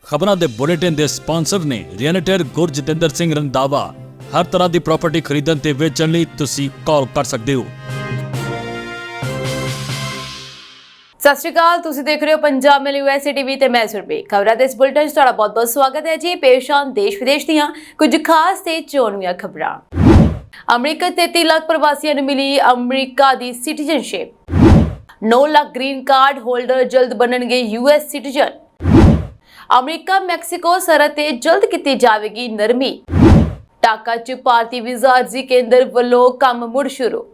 ਖਬਰਾਂ ਦੇ ਬੁਲੇਟਿਨ ਦੇ ਸਪਾਂਸਰ ਨੇ ਰੀਅਲਟਰ ਗੁਰਜਿੰਦਰ ਸਿੰਘ ਰੰਧਾਵਾ। ਹਰ ਤਰ੍ਹਾਂ ਦੀ ਪ੍ਰਾਪਰਟੀ ਖਰੀਦਣ ਤੇ ਵੇਚਣ ਲਈ ਤੁਸੀਂ ਕਾਲ ਕਰ ਸਕਦੇ ਹੋ। ਸਤਿ ਸ਼੍ਰੀ ਅਕਾਲ, ਤੁਸੀਂ ਦੇਖ ਰਹੇ ਹੋ ਪੰਜਾਬ ਮੇਲ USA ਟੀਵੀ ਤੇ ਮੈਂ ਸੁਰਭੀ। ਖਬਰਾਂ ਦੇ ਇਸ ਬੁਲੇਟਿਨ 'ਚ ਤੁਹਾਡਾ ਬਹੁਤ-ਬਹੁਤ ਸਵਾਗਤ ਹੈ ਜੀ। ਪੇਸ਼ ਹਨ ਦੇਸ਼ ਵਿਦੇਸ਼ ਦੀਆਂ ਕੁਝ ਖਾਸ ਤੇ ਚੋਣਵੀਆਂ ਖਬਰਾਂ। ਅਮਰੀਕਾ 33 ਲੱਖ ਪ੍ਰਵਾਸੀਆਂ ਨੂੰ ਮਿਲੀ ਅਮਰੀਕਾ ਦੀ citizenship. 9 lakh green card holder ਜਲਦ ਬਣਨਗੇ US ਸਿਟੀਜ਼ਨ। ਅਮਰੀਕਾ ਮੈਕਸੀਕੋ ਸਰਹੱਦ ਤੇ ਜਲਦ ਕੀਤੀ ਜਾਵੇਗੀ ਨਰਮੀ। ਢਾਕਾ 'ਚ ਭਾਰਤੀ ਵੀਜ਼ਾ ਅਰਜ਼ੀ ਕੇਂਦਰ ਵੱਲੋਂ ਕੰਮ ਮੁੜ ਸ਼ੁਰੂ।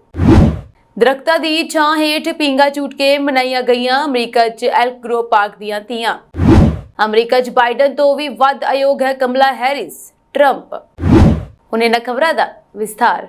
ਦਰਖਤਾਂ ਦੀ ਛਾਂ ਹੇਠ ਪੀਂਘਾਂ ਝੂਟ ਕੇ ਮਨਾਈਆਂ ਗਈਆਂ ਅਮਰੀਕਾ 'ਚ ਐਲਕ ਗਰੋਵ ਪਾਰਕ ਦੀਆਂ ਤੀਆਂ। ਅਮਰੀਕਾ 'ਚ ਬਾਈਡਨ ਤੋਂ ਵੀ ਵੱਧ ਅਯੋਗ ਹੈ ਕਮਲਾ ਹੈਰਿਸ। ਟਰੰਪ। ਹੁਣ ਇਹਨਾਂ ਖਬਰਾਂ ਦਾ ਵਿਸਥਾਰ।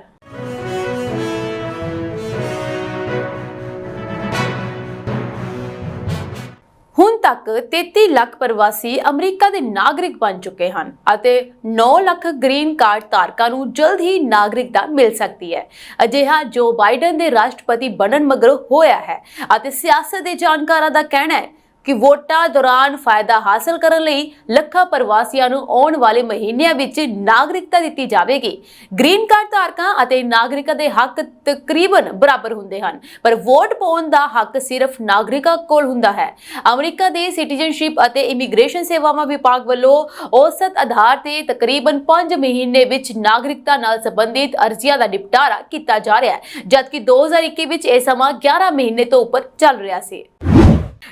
ਹੁਣ ਤੱਕ 33 ਲੱਖ ਪ੍ਰਵਾਸੀ ਅਮਰੀਕਾ ਦੇ ਨਾਗਰਿਕ ਬਣ ਚੁੱਕੇ ਹਨ ਅਤੇ 9 ਲੱਖ ਗ੍ਰੀਨ ਕਾਰਡ ਧਾਰਕਾਂ ਨੂੰ ਜਲਦ ਹੀ ਨਾਗਰਿਕਤਾ ਮਿਲ ਸਕਦੀ ਹੈ। ਅਜਿਹਾ ਜੋ ਬਾਈਡਨ ਦੇ ਰਾਸ਼ਟਰਪਤੀ ਬਣਨ ਮਗਰੋਂ ਹੋਇਆ ਹੈ ਅਤੇ ਸਿਆਸਤ ਦੇ ਜਾਣਕਾਰਾਂ ਦਾ ਕਹਿਣਾ ਹੈ ਕਿ ਵੋਟਾਂ ਦੌਰਾਨ ਫਾਇਦਾ ਹਾਸਲ ਕਰਨ ਲਈ ਲੱਖਾਂ ਪ੍ਰਵਾਸੀਆਂ ਨੂੰ ਆਉਣ ਵਾਲੇ ਮਹੀਨਿਆਂ ਵਿੱਚ ਨਾਗਰਿਕਤਾ ਦਿੱਤੀ ਜਾਵੇਗੀ। ਗ੍ਰੀਨ ਕਾਰਡ ਧਾਰਕਾਂ ਅਤੇ ਨਾਗਰਿਕਾਂ ਦੇ ਹੱਕ ਤਕਰੀਬਨ ਬਰਾਬਰ ਹੁੰਦੇ ਹਨ, ਪਰ ਵੋਟ ਪਾਉਣ ਦਾ ਹੱਕ ਸਿਰਫ ਨਾਗਰਿਕਾਂ ਕੋਲ ਹੁੰਦਾ ਹੈ। ਅਮਰੀਕਾ ਦੇ ਸਿਟੀਜ਼ਨਸ਼ਿਪ ਅਤੇ ਇਮੀਗ੍ਰੇਸ਼ਨ ਸੇਵਾਵਾਂ ਵਿਭਾਗ ਵੱਲੋਂ ਔਸਤ ਆਧਾਰ ਤੇ ਤਕਰੀਬਨ 5 ਮਹੀਨੇ ਵਿੱਚ ਨਾਗਰਿਕਤਾ ਨਾਲ ਸੰਬੰਧਿਤ ਅਰਜ਼ੀਆਂ ਦਾ ਨਿਪਟਾਰਾ ਕੀਤਾ ਜਾ ਰਿਹਾ ਹੈ, ਜਦਕਿ 2021 ਵਿੱਚ ਇਹ ਸਮਾਂ 11 ਮਹੀਨੇ ਤੋਂ ਉੱਪਰ ਚੱਲ ਰਿਹਾ ਸੀ।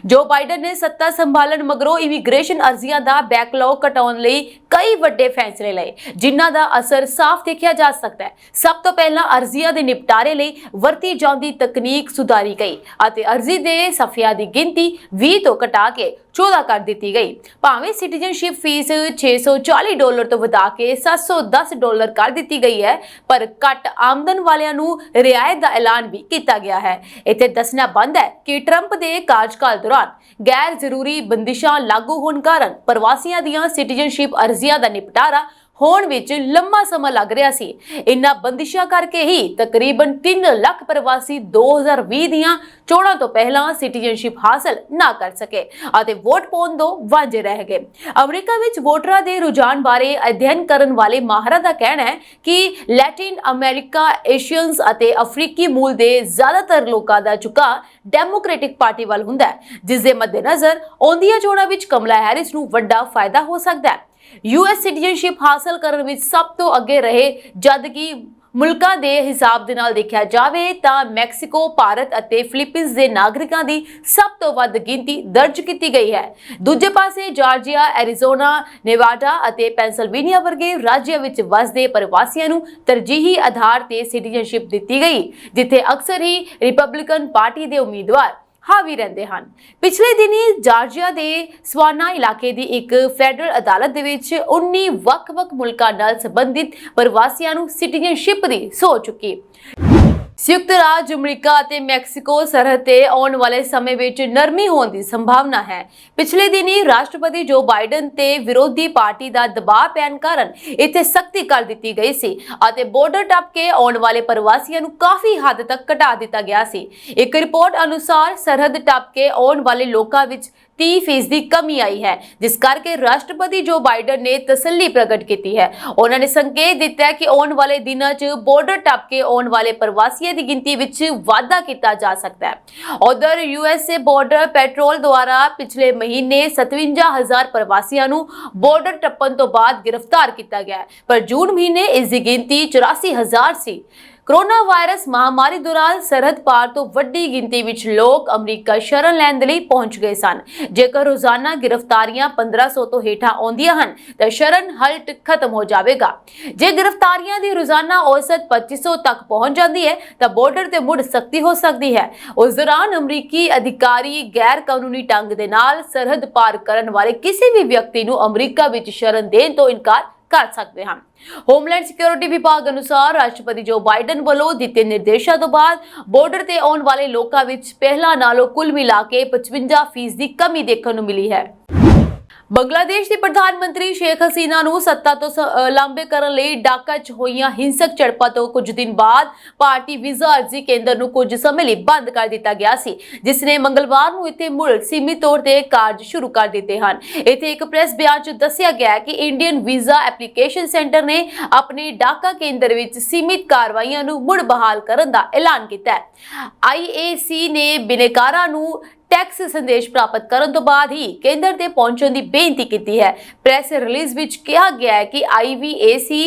ਜੋ ਬਾਈਡਨ ਨੇ ਸੱਤਾ ਸੰਭਾਲਣ ਮਗਰੋਂ ਇਮੀਗ੍ਰੇਸ਼ਨ ਅਰਜ਼ੀਆਂ ਦਾ ਬੈਕਲੌਗ ਘਟਾਉਣ ਲਈ ਕਈ ਵੱਡੇ ਫੈਸਲੇ ਲਏ, ਜਿਨ੍ਹਾਂ ਦਾ ਅਸਰ ਸਾਫ਼ ਦੇਖਿਆ ਜਾ ਸਕਦਾ ਹੈ। ਸਭ ਤੋਂ ਪਹਿਲਾਂ ਅਰਜ਼ੀਆਂ ਦੇ ਨਿਪਟਾਰੇ ਲਈ ਵਰਤੀ ਜਾਂਦੀ ਤਕਨੀਕ ਸੁਧਾਰੀ ਗਈ ਅਤੇ ਅਰਜ਼ੀ ਦੇ ਸਫ਼ਿਆਂ ਦੀ ਗਿਣਤੀ 20 ਤੋਂ ਘਟਾ ਕੇ 14 ਕਰ ਦਿੱਤੀ ਗਈ। ਭਾਵੇਂ ਸਿਟੀਜ਼ਨਸ਼ਿਪ ਫੀਸ $640 ਤੋਂ ਵਧਾ ਕੇ $710 ਕਰ ਦਿੱਤੀ ਗਈ ਹੈ, ਪਰ ਘੱਟ ਆਮਦਨ ਵਾਲਿਆਂ ਨੂੰ ਰਿਆਇਤ ਦਾ ਐਲਾਨ ਵੀ ਕੀਤਾ ਗਿਆ ਹੈ। ਇੱਥੇ ਦੱਸਣਾ ਬੰਦ ਹੈ ਕਿ ਟਰੰਪ ਦੇ ਕਾਰਜਕਾਲ ਦੌਰਾਨ ਗੈਰ ਜ਼ਰੂਰੀ ਬੰਦਿਸ਼ਾਂ ਲਾਗੂ ਹੋਣ ਕਾਰਨ ਪ੍ਰਵਾਸੀਆਂ ਦੀਆਂ ਸਿਟੀਜ਼ਨਸ਼ਿਪ ਅਰਜ਼ੀਆਂ ਦਾ ਨਿਪਟਾਰਾ ਹੋਣ ਵਿੱਚ ਲੰਮਾ ਸਮਾਂ ਲੱਗ ਰਿਹਾ ਸੀ। ਇਨ੍ਹਾਂ ਬੰਦਿਸ਼ਾਂ ਕਰਕੇ ਹੀ ਤਕਰੀਬਨ 3 ਲੱਖ ਪ੍ਰਵਾਸੀ 2020 ਦੀਆਂ ਚੋਣਾਂ ਤੋਂ ਪਹਿਲਾਂ ਸਿਟੀਜ਼ਨਸ਼ਿਪ ਹਾਸਲ ਨਾ ਕਰ ਸਕੇ ਅਤੇ ਵੋਟ ਪਾਉਣ ਤੋਂ ਵਾਂਝੇ ਰਹਿ ਗਏ। ਅਮਰੀਕਾ ਵਿੱਚ ਵੋਟਰਾਂ ਦੇ ਰੁਝਾਨ ਬਾਰੇ ਅਧਿਐਨ ਕਰਨ ਵਾਲੇ ਮਾਹਰਾਂ ਦਾ ਕਹਿਣਾ ਹੈ ਕਿ ਲੈਟਿਨ ਅਮਰੀਕਾ, ਏਸ਼ੀਅਨਸ ਅਤੇ ਅਫਰੀਕੀ ਮੂਲ ਦੇ ਜ਼ਿਆਦਾਤਰ ਲੋਕਾਂ ਦਾ ਝੁਕਾਅ ਡੈਮੋਕ੍ਰੈਟਿਕ ਪਾਰਟੀ ਵੱਲ ਹੁੰਦਾ ਹੈ, ਜਿਸ ਦੇ ਮੱਦੇਨਜ਼ਰ ਆਉਂਦੀਆਂ ਚੋਣਾਂ ਵਿੱਚ ਕਮਲਾ ਹੈਰਿਸ ਨੂੰ ਵੱਡਾ ਫਾਇਦਾ ਹੋ ਸਕਦਾ ਹੈ। US ਸਿਟੀਜ਼ਨਸ਼ਿਪ ਹਾਸਲ ਕਰਨ ਵਿੱਚ ਸਭ ਤੋਂ ਅੱਗੇ ਰਹੇ, ਜਦਕਿ ਮੁਲਕਾਂ ਦੇ ਹਿਸਾਬ ਦੇ ਨਾਲ ਦੇਖਿਆ ਜਾਵੇ ਤਾਂ ਮੈਕਸੀਕੋ, ਭਾਰਤ ਅਤੇ ਫਿਲੀਪੀਨਜ਼ ਦੇ ਨਾਗਰਿਕਾਂ ਦੀ ਸਭ ਤੋਂ ਵੱਧ ਗਿਣਤੀ ਦਰਜ ਕੀਤੀ ਗਈ ਹੈ। ਦੂਜੇ ਪਾਸੇ ਜਾਰਜੀਆ, ਐਰੀਜ਼ੋਨਾ, ਨੇਵਾਡਾ ਅਤੇ ਪੈਂਸਿਲਵੇਨੀਆ ਵਰਗੇ ਰਾਜਾਂ ਵਿੱਚ ਵਸਦੇ ਪ੍ਰਵਾਸੀਆਂ ਨੂੰ ਤਰਜੀਹੀ ਆਧਾਰ ਤੇ ਸਿਟੀਜ਼ਨਸ਼ਿਪ ਦਿੱਤੀ ਗਈ, ਜਿੱਥੇ ਅਕਸਰ ਹੀ ਰਿਪਬਲਿਕਨ ਪਾਰਟੀ ਦੇ ਉਮੀਦਵਾਰ ਹਾਵੀ ਰਹਿੰਦੇ ਹਨ। ਪਿਛਲੇ ਦਿਨੀ ਜਾਰਜੀਆ ਦੇ ਸਵਾਨਾ ਇਲਾਕੇ ਦੀ ਇੱਕ ਫੈਡਰਲ ਅਦਾਲਤ ਦੇ ਵਿੱਚ 19 ਵੱਖ-ਵੱਖ ਮੁਲਕਾਂ ਨਾਲ ਸੰਬੰਧਿਤ ਪ੍ਰਵਾਸੀਆਂ ਨੂੰ ਸਿਟੀਜ਼ਨਸ਼ਿਪ ਦੀ ਸਹੁੰ ਚੁੱਕੀ। ਸੰਯੁਕਤ ਰਾਜ ਅਮਰੀਕਾ ਅਤੇ ਮੈਕਸੀਕੋ ਸਰਹੱਦ ਤੇ ਆਉਣ ਵਾਲੇ ਸਮੇਂ ਵਿੱਚ ਨਰਮੀ ਹੋਣ ਦੀ ਸੰਭਾਵਨਾ ਹੈ। ਪਿਛਲੇ ਦਿਨੀ ਰਾਸ਼ਟਰਪਤੀ ਜੋ ਬਾਈਡਨ ਤੇ ਵਿਰੋਧੀ ਪਾਰਟੀ ਦਾ ਦਬਾਅ ਪੈਣ ਕਾਰਨ ਇੱਥੇ ਸਖਤੀ ਕਰ ਦਿੱਤੀ ਗਈ ਸੀ ਅਤੇ ਬਾਰਡਰ ਟੱਪ ਕੇ ਆਉਣ ਵਾਲੇ ਪ੍ਰਵਾਸੀਆਂ ਨੂੰ ਕਾਫੀ ਹੱਦ ਤੱਕ ਘਟਾ ਦਿੱਤਾ ਗਿਆ ਸੀ। ਇੱਕ ਰਿਪੋਰਟ ਅਨੁਸਾਰ ਸਰਹੱਦ ਟੱਪ ਕੇ ਆਉਣ ਵਾਲੇ ਲੋਕਾਂ ਵਿੱਚ 30% ਦੀ ਕਮੀ ਆਈ ਹੈ, ਜਿਸ ਕਰਕੇ ਰਾਸ਼ਟਰਪਤੀ ਜੋ ਬਾਈਡਨ ਨੇ ਤਸੱਲੀ ਪ੍ਰਗਟ ਕੀਤੀ ਹੈ। ਉਹਨਾਂ ਨੇ ਸੰਕੇਤ ਦਿੱਤਾ ਹੈ ਕਿ ਆਉਣ ਵਾਲੇ ਦਿਨਾਂ 'ਚ ਬਾਰਡਰ ਟੱਪ ਕੇ ਆਉਣ ਵਾਲੇ ਪ੍ਰਵਾਸੀਆਂ ਦੀ ਗਿਣਤੀ ਵਿੱਚ ਵਾਧਾ ਕੀਤਾ ਜਾ ਸਕਦਾ ਹੈ। ਉਧਰ USA ਬਾਰਡਰ ਪੈਟਰੋਲ ਦੁਆਰਾ ਪਿਛਲੇ ਮਹੀਨੇ 57,000 ਪ੍ਰਵਾਸੀਆਂ ਨੂੰ ਬਾਰਡਰ ਟੱਪਣ ਤੋਂ ਬਾਅਦ ਗ੍ਰਿਫਤਾਰ ਕੀਤਾ ਗਿਆ, ਪਰ ਜੂਨ ਮਹੀਨੇ ਇਸ ਦੀ ਗਿਣਤੀ 84,000 ਸੀ। ਕੋਰੋਨਾ ਵਾਇਰਸ ਮਹਾਮਾਰੀ ਦੌਰਾਨ ਸਰਹੱਦ ਪਾਰ ਤੋਂ ਵੱਡੀ ਗਿਣਤੀ ਵਿੱਚ ਲੋਕ ਅਮਰੀਕਾ ਸ਼ਰਨ ਲੈਣ ਦੇ ਲਈ ਪਹੁੰਚ ਗਏ ਸਨ। ਜੇਕਰ ਰੋਜ਼ਾਨਾ ਗ੍ਰਿਫਤਾਰੀਆਂ 1500 ਤੋਂ ਹੇਠਾਂ ਆਉਂਦੀਆਂ ਹਨ ਤਾਂ ਸ਼ਰਨ ਹਲਟ ਖਤਮ ਹੋ ਜਾਵੇਗਾ। ਜੇ ਗ੍ਰਿਫਤਾਰੀਆਂ ਦੀ ਰੋਜ਼ਾਨਾ ਔਸਤ 2500 ਤੱਕ ਪਹੁੰਚ ਜਾਂਦੀ ਹੈ ਤਾਂ ਬਾਰਡਰ ਤੇ ਮੁੜ ਸਖਤੀ ਹੋ ਸਕਦੀ ਹੈ। ਉਸ ਦੌਰਾਨ ਅਮਰੀਕੀ ਅਧਿਕਾਰੀ ਗੈਰ ਕਾਨੂੰਨੀ ਢੰਗ ਦੇ ਨਾਲ ਸਰਹੱਦ ਪਾਰ ਕਰਨ ਵਾਲੇ ਕਿਸੇ ਵੀ ਵਿਅਕਤੀ ਨੂੰ ਅਮਰੀਕਾ ਵਿੱਚ ਸ਼ਰਨ ਦੇਣ ਤੋਂ ਇਨਕਾਰ ਕਰ ਸਕਦੇ ਹਨ। ਹੋਮਲੈਂਡ ਸਿਕਿਉਰਿਟੀ ਵਿਭਾਗ ਅਨੁਸਾਰ ਰਾਸ਼ਟਰਪਤੀ ਜੋ ਬਾਈਡਨ ਵੱਲੋਂ ਦਿੱਤੇ ਨਿਰਦੇਸ਼ਾਂ ਤੋਂ ਬਾਅਦ ਬਾਰਡਰ ਤੇ ਆਉਣ ਵਾਲੇ ਲੋਕਾਂ ਵਿੱਚ ਪਹਿਲਾਂ ਨਾਲੋਂ ਕੁੱਲ ਮਿਲਾ ਕੇ 55% ਦੀ ਕਮੀ ਦੇਖਣ ਨੂੰ ਮਿਲੀ ਹੈ। ਬੰਗਲਾਦੇਸ਼ ਦੀ ਪ੍ਰਧਾਨ ਮੰਤਰੀ ਸ਼ੇਖ ਹਸੀਨਾ ਨੂੰ ਸੱਤਾ ਤੋਂ ਲਾਂਭੇ ਕਰਨ ਲਈ ਢਾਕਾ 'ਚ ਹੋਈਆਂ ਹਿੰਸਕ ਝੜਪਾਂ ਤੋਂ ਕੁਝ ਦਿਨ ਬਾਅਦ ਭਾਰਤੀ ਵੀਜ਼ਾ ਅਰਜ਼ੀ ਕੇਂਦਰ ਨੂੰ ਕੁਝ ਸਮੇਂ ਲਈ ਬੰਦ ਕਰ ਦਿੱਤਾ ਗਿਆ ਸੀ, ਜਿਸ ਨੇ ਮੰਗਲਵਾਰ ਨੂੰ ਇੱਥੇ ਮੁੜ ਸੀਮਿਤ ਤੌਰ ਤੇ ਕਾਰਜ ਸ਼ੁਰੂ ਕਰ ਦਿੱਤੇ ਹਨ। ਇੱਥੇ ਇੱਕ ਪ੍ਰੈਸ ਬਿਆਨ 'ਚ ਦੱਸਿਆ ਗਿਆ ਹੈ ਕਿ ਇੰਡੀਅਨ ਵੀਜ਼ਾ ਐਪਲੀਕੇਸ਼ਨ ਸੈਂਟਰ ਨੇ ਆਪਣੇ ਢਾਕਾ ਕੇਂਦਰ ਵਿੱਚ ਸੀਮਿਤ ਕਾਰਵਾਈਆਂ ਨੂੰ ਮੁੜ ਬਹਾਲ ਕਰਨ ਦਾ ਐਲਾਨ ਕੀਤਾ ਹੈ। IAC ਨੇ ਬਿਨੇਕਾਰਾਂ ਨੂੰ ਟੈਕਸ ਸੰਦੇਸ਼ ਪ੍ਰਾਪਤ ਕਰਨ ਤੋਂ ਬਾਅਦ ਹੀ ਕੇਂਦਰ ਤੇ ਪਹੁੰਚਣ ਦੀ ਬੇਨਤੀ ਕੀਤੀ ਹੈ। ਪ੍ਰੈਸ ਰਿਲੀਜ਼ ਵਿੱਚ ਕਿਹਾ ਗਿਆ ਹੈ ਕਿ IVAC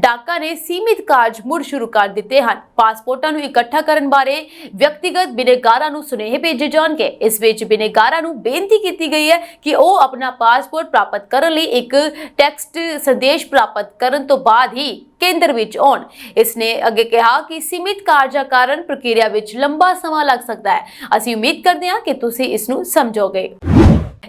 ਢਾਕਾ ਨੇ ਸੀਮਿਤ ਕਾਰਜ ਮੁੜ ਸ਼ੁਰੂ ਕਰ ਦਿੱਤੇ ਹਨ। ਪਾਸਪੋਰਟਾਂ ਨੂੰ ਇਕੱਠਾ ਕਰਨ ਬਾਰੇ ਵਿਅਕਤੀਗਤ ਬਿਨੇਕਾਰਾਂ ਨੂੰ ਸੁਨੇਹੇ ਭੇਜੇ ਜਾਣਗੇ। ਇਸ ਵਿੱਚ ਬਿਨੇਕਾਰਾਂ ਨੂੰ ਬੇਨਤੀ ਕੀਤੀ ਗਈ ਹੈ ਕਿ ਉਹ ਆਪਣਾ ਪਾਸਪੋਰਟ ਪ੍ਰਾਪਤ ਕਰਨ ਲਈ ਇੱਕ ਟੈਕਸਟ ਸੰਦੇਸ਼ ਪ੍ਰਾਪਤ ਕਰਨ ਤੋਂ ਬਾਅਦ ਹੀ ਕੇਂਦਰ ਵਿੱਚ ਆਉਣ। ਇਸ ਨੇ ਅੱਗੇ ਕਿਹਾ ਕਿ ਸੀਮਿਤ ਕਾਰਜਾਂ ਕਾਰਨ ਪ੍ਰਕਿਰਿਆ ਵਿੱਚ ਲੰਬਾ ਸਮਾਂ ਲੱਗ ਸਕਦਾ ਹੈ। ਅਸੀਂ ਉਮੀਦ ਕਰਦੇ ਹਾਂ ਕਿ ਤੁਸੀਂ ਇਸ ਨੂੰ ਸਮਝੋਗੇ।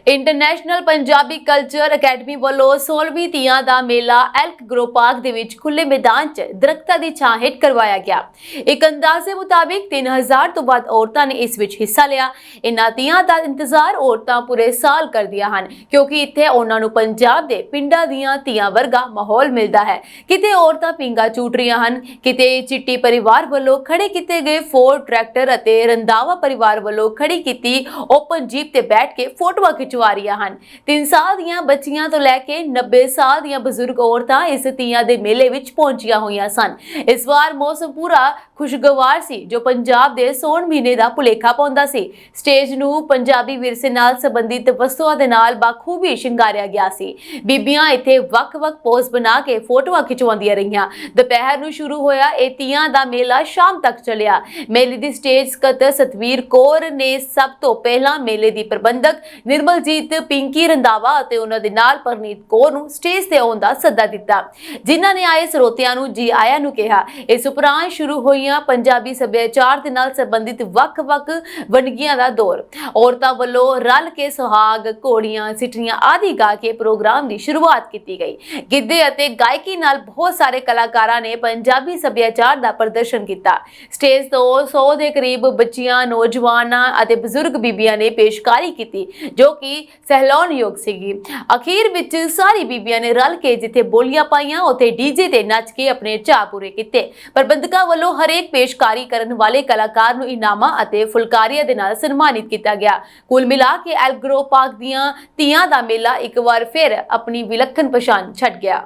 ਇੰਟਰਨੈਸ਼ਨਲ ਪੰਜਾਬੀ ਕਲਚਰ ਅਕੈਡਮੀ ਵੱਲੋਂ 16ਵੀਂ ਤੀਆਂ ਦਾ ਮੇਲਾ ਐਲਕ ਗਰੋ ਪਾਰਕ ਦੇ ਵਿੱਚ ਖੁੱਲੇ ਮੈਦਾਨ 'ਚ ਦਰਖਤਾਂ ਦੀ ਛਾਂ ਹੇਠ ਕਰਵਾਇਆ ਗਿਆ। ਇੱਕ ਅੰਦਾਜ਼ੇ ਮੁਤਾਬਿਕ 3000 ਤੋਂ ਵੱਧ ਔਰਤਾਂ ਨੇ ਇਸ ਵਿੱਚ ਹਿੱਸਾ ਲਿਆ। ਇਨ੍ਹਾਂ ਤੀਆਂ ਦਾ ਇੰਤਜ਼ਾਰ ਔਰਤਾਂ ਪੂਰੇ ਸਾਲ ਕਰਦੀਆਂ ਹਨ, ਕਿਉਂਕਿ ਇੱਥੇ ਉਹਨਾਂ ਨੂੰ ਪੰਜਾਬ ਦੇ ਪਿੰਡਾਂ ਦੀਆਂ ਤੀਆਂ ਵਰਗਾ ਮਾਹੌਲ ਮਿਲਦਾ ਹੈ। ਕਿਤੇ ਔਰਤਾਂ ਪੀਂਘਾਂ ਝੂਟ ਰਹੀਆਂ ਹਨ, ਕਿਤੇ ਚਿੱਟੀ ਪਰਿਵਾਰ ਵੱਲੋਂ ਖੜੇ ਕੀਤੇ ਗਏ ਫੋਰਡ ਟਰੈਕਟਰ ਅਤੇ ਰੰਧਾਵਾ ਪਰਿਵਾਰ ਵੱਲੋਂ ਖੜੀ ਕੀਤੀ ਓਪਨ ਜੀਪ ਤੇ ਬੈਠ ਕੇ ਫੋਟੋਆਂ ਖਿਚਵਾਰੀਆਂ ਹਨ। 3 ਸਾਲ ਦੀਆਂ ਬੱਚੀਆਂ ਤੋਂ ਲੈ ਕੇ 90 ਸਾਲ ਦੀਆਂ ਬਜ਼ੁਰਗ ਔਰਤਾਂ ਇਸ ਤੀਆਂ ਦੇ ਮੇਲੇ ਵਿੱਚ ਪਹੁੰਚੀਆਂ ਹੋਈਆਂ ਸਨ। ਇਸ ਵਾਰ ਮੌਸਮ ਪੂਰਾ ਖੁਸ਼ਗਵਾਰ ਸੀ, ਜੋ ਪੰਜਾਬ ਦੇ ਸੌਣ ਮਹੀਨੇ ਦਾ ਭੁਲੇਖਾ ਪਾਉਂਦਾ ਸੀ। ਸਟੇਜ ਨੂੰ ਪੰਜਾਬੀ ਵਿਰਸੇ ਨਾਲ ਸੰਬੰਧਿਤ ਵਸਤੂਆਂ ਦੇ ਨਾਲ ਬਾਖੂਬੀ ਸ਼ਿੰਗਾਰਿਆ ਗਿਆ ਸੀ। ਬੀਬੀਆਂ ਇੱਥੇ ਵੱਖ-ਵੱਖ ਪੋਜ਼ ਬਣਾ ਕੇ ਫੋਟੋਆਂ ਖਿਚਵਾਉਂਦੀਆਂ ਰਹੀਆਂ। ਦੁਪਹਿਰ ਨੂੰ ਸ਼ੁਰੂ ਹੋਇਆ ਇਹ ਤੀਆਂ ਦਾ ਮੇਲਾ ਸ਼ਾਮ ਤੱਕ ਚੱਲਿਆ। ਮੇਲੇ ਦੀ ਸਟੇਜ ਸਕੱਤਰ ਸਤਵੀਰ ਕੌਰ ਨੇ ਸਭ ਤੋਂ ਪਹਿਲਾਂ ਮੇਲੇ ਦੀ ਪ੍ਰਬੰਧਕ ਨਿਰਮਲਜੀਤ ਪਿੰਕੀ ਰੰਧਾਵਾ ਅਤੇ ਉਹਨਾਂ ਦੇ ਨਾਲ ਪਰਨੀਤ ਕੌਰ ਨੂੰ ਸਟੇਜ ਤੇ ਆਉਣ ਦਾ ਸੱਦਾ ਦਿੱਤਾ, ਜਿਨ੍ਹਾਂ ਨੇ ਆਏ ਸਰੋਤਿਆਂ ਨੂੰ ਜੀ ਆਇਆਂ ਨੂੰ ਕਿਹਾ। ਇਸ ਉਪਰੰਤ ਸ਼ੁਰੂ ਹੋਈਆਂ ਪੰਜਾਬੀ ਸੱਭਿਆਚਾਰ ਦੇ ਨਾਲ ਸੰਬੰਧਿਤ ਵੱਖ-ਵੱਖ ਵੰਨਗੀਆਂ ਦਾ ਦੌਰ। ਔਰਤਾਂ ਵੱਲੋਂ ਰਲ ਕੇ ਸੁਹਾਗ, ਘੋੜੀਆਂ, ਸਿੱਠਣੀਆਂ ਆਦਿ ਗਾ ਕੇ ਪ੍ਰੋਗਰਾਮ ਦੀ ਸ਼ੁਰੂਆਤ ਕੀਤੀ ਗਈ। ਗਿੱਧੇ ਅਤੇ ਗਾਇਕੀ ਨਾਲ ਬਹੁਤ ਸਾਰੇ ਕਲਾਕਾਰਾਂ ਨੇ ਪੰਜਾਬੀ ਸੱਭਿਆਚਾਰ ਦਾ ਪ੍ਰਦਰਸ਼ਨ ਕੀਤਾ। ਸਟੇਜ ਤੋਂ 100 ਦੇ ਕਰੀਬ ਬੱਚੀਆਂ, ਨੌਜਵਾਨਾਂ ਅਤੇ ਬਜ਼ੁਰਗ ਬੀਬੀਆਂ ਨੇ ਪੇਸ਼ਕਾਰੀ ਕੀਤੀ, ਜੋ ਕਿ ਸਹਿਲਾਉਣਯੋਗ ਸੀਗੀ। ਅਖੀਰ ਵਿੱਚ ਸਾਰੀ ਬੀਬੀਆਂ ਨੇ ਰਲ ਕੇ ਜਿੱਥੇ ਬੋਲੀਆਂ ਪਾਈਆਂ, ਉੱਥੇ ਡੀਜੇ ਤੇ ਨੱਚ ਕੇ ਆਪਣੇ ਚਾਅ ਪੂਰੇ ਕੀਤੇ। ਪ੍ਰਬੰਧਕਾਂ ਵੱਲੋਂ ਹਰੇਕ ਪੇਸ਼ਕਾਰੀ ਕਰਨ ਵਾਲੇ ਕਲਾਕਾਰ ਨੂੰ ਇਨਾਮਾਂ ਅਤੇ ਫੁਲਕਾਰੀਆਂ ਦੇ ਨਾਲ ਸਨਮਾਨਿਤ ਕੀਤਾ ਗਿਆ। ਕੁੱਲ ਮਿਲਾ ਕੇ ਐਲਕ ਗਰੋ ਪਾਰਕ ਦੀਆਂ ਤੀਆਂ ਦਾ ਮੇਲਾ ਇੱਕ ਵਾਰ ਫਿਰ ਆਪਣੀ ਵਿਲੱਖਣ ਪਛਾਣ ਛੱਡ ਗਿਆ।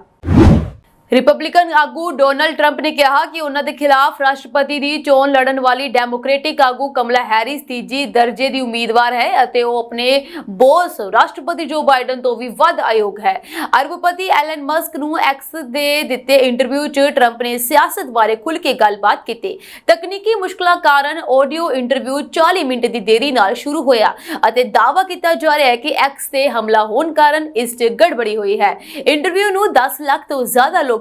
ਰਿਪਬਲਿਕਨ ਆਗੂ ਡੋਨਾਲਡ ਟਰੰਪ ਨੇ ਕਿਹਾ ਕਿ ਉਹਨਾਂ ਦੇ ਖਿਲਾਫ ਰਾਸ਼ਟਰਪਤੀ ਦੀ ਚੋਣ ਲੜਨ ਵਾਲੀ ਡੈਮੋਕ੍ਰੈਟਿਕ ਆਗੂ ਕਮਲਾ ਹੈਰਿਸ ਤੀਜੀ ਦਰਜੇ ਦੀ ਉਮੀਦਵਾਰ ਹੈ ਅਤੇ ਉਹ ਆਪਣੇ ਬੌਸ ਰਾਸ਼ਟਰਪਤੀ ਜੋ ਬਾਈਡਨ ਤੋਂ ਵੀ ਵੱਧ ਅਯੋਗ ਹੈ। ਅਰਬਪਤੀ ਐਲਨ ਮਸਕ ਨੂੰ ਐਕਸ ਦੇ ਦਿੱਤੇ ਇੰਟਰਵਿਊ 'ਚ ਟਰੰਪ ਨੇ ਸਿਆਸਤ ਬਾਰੇ ਖੁੱਲ੍ਹ ਕੇ ਗੱਲਬਾਤ ਕੀਤੀ। ਤਕਨੀਕੀ ਮੁਸ਼ਕਲਾਂ ਕਾਰਨ ਆਡੀਓ ਇੰਟਰਵਿਊ 40 ਮਿੰਟ ਦੀ ਦੇਰੀ ਨਾਲ ਸ਼ੁਰੂ ਹੋਇਆ ਅਤੇ ਦਾਅਵਾ ਕੀਤਾ ਜਾ ਰਿਹਾ ਹੈ ਕਿ ਐਕਸ ਤੇ ਹਮਲਾ ਹੋਣ ਕਾਰਨ ਇਸ 'ਚ ਗੜਬੜੀ ਹੋਈ ਹੈ। ਇੰਟਰਵਿਊ ਨੂੰ 10 ਲੱਖ ਤੋਂ ਜ਼ਿਆਦਾ ਲੋਕਾਂ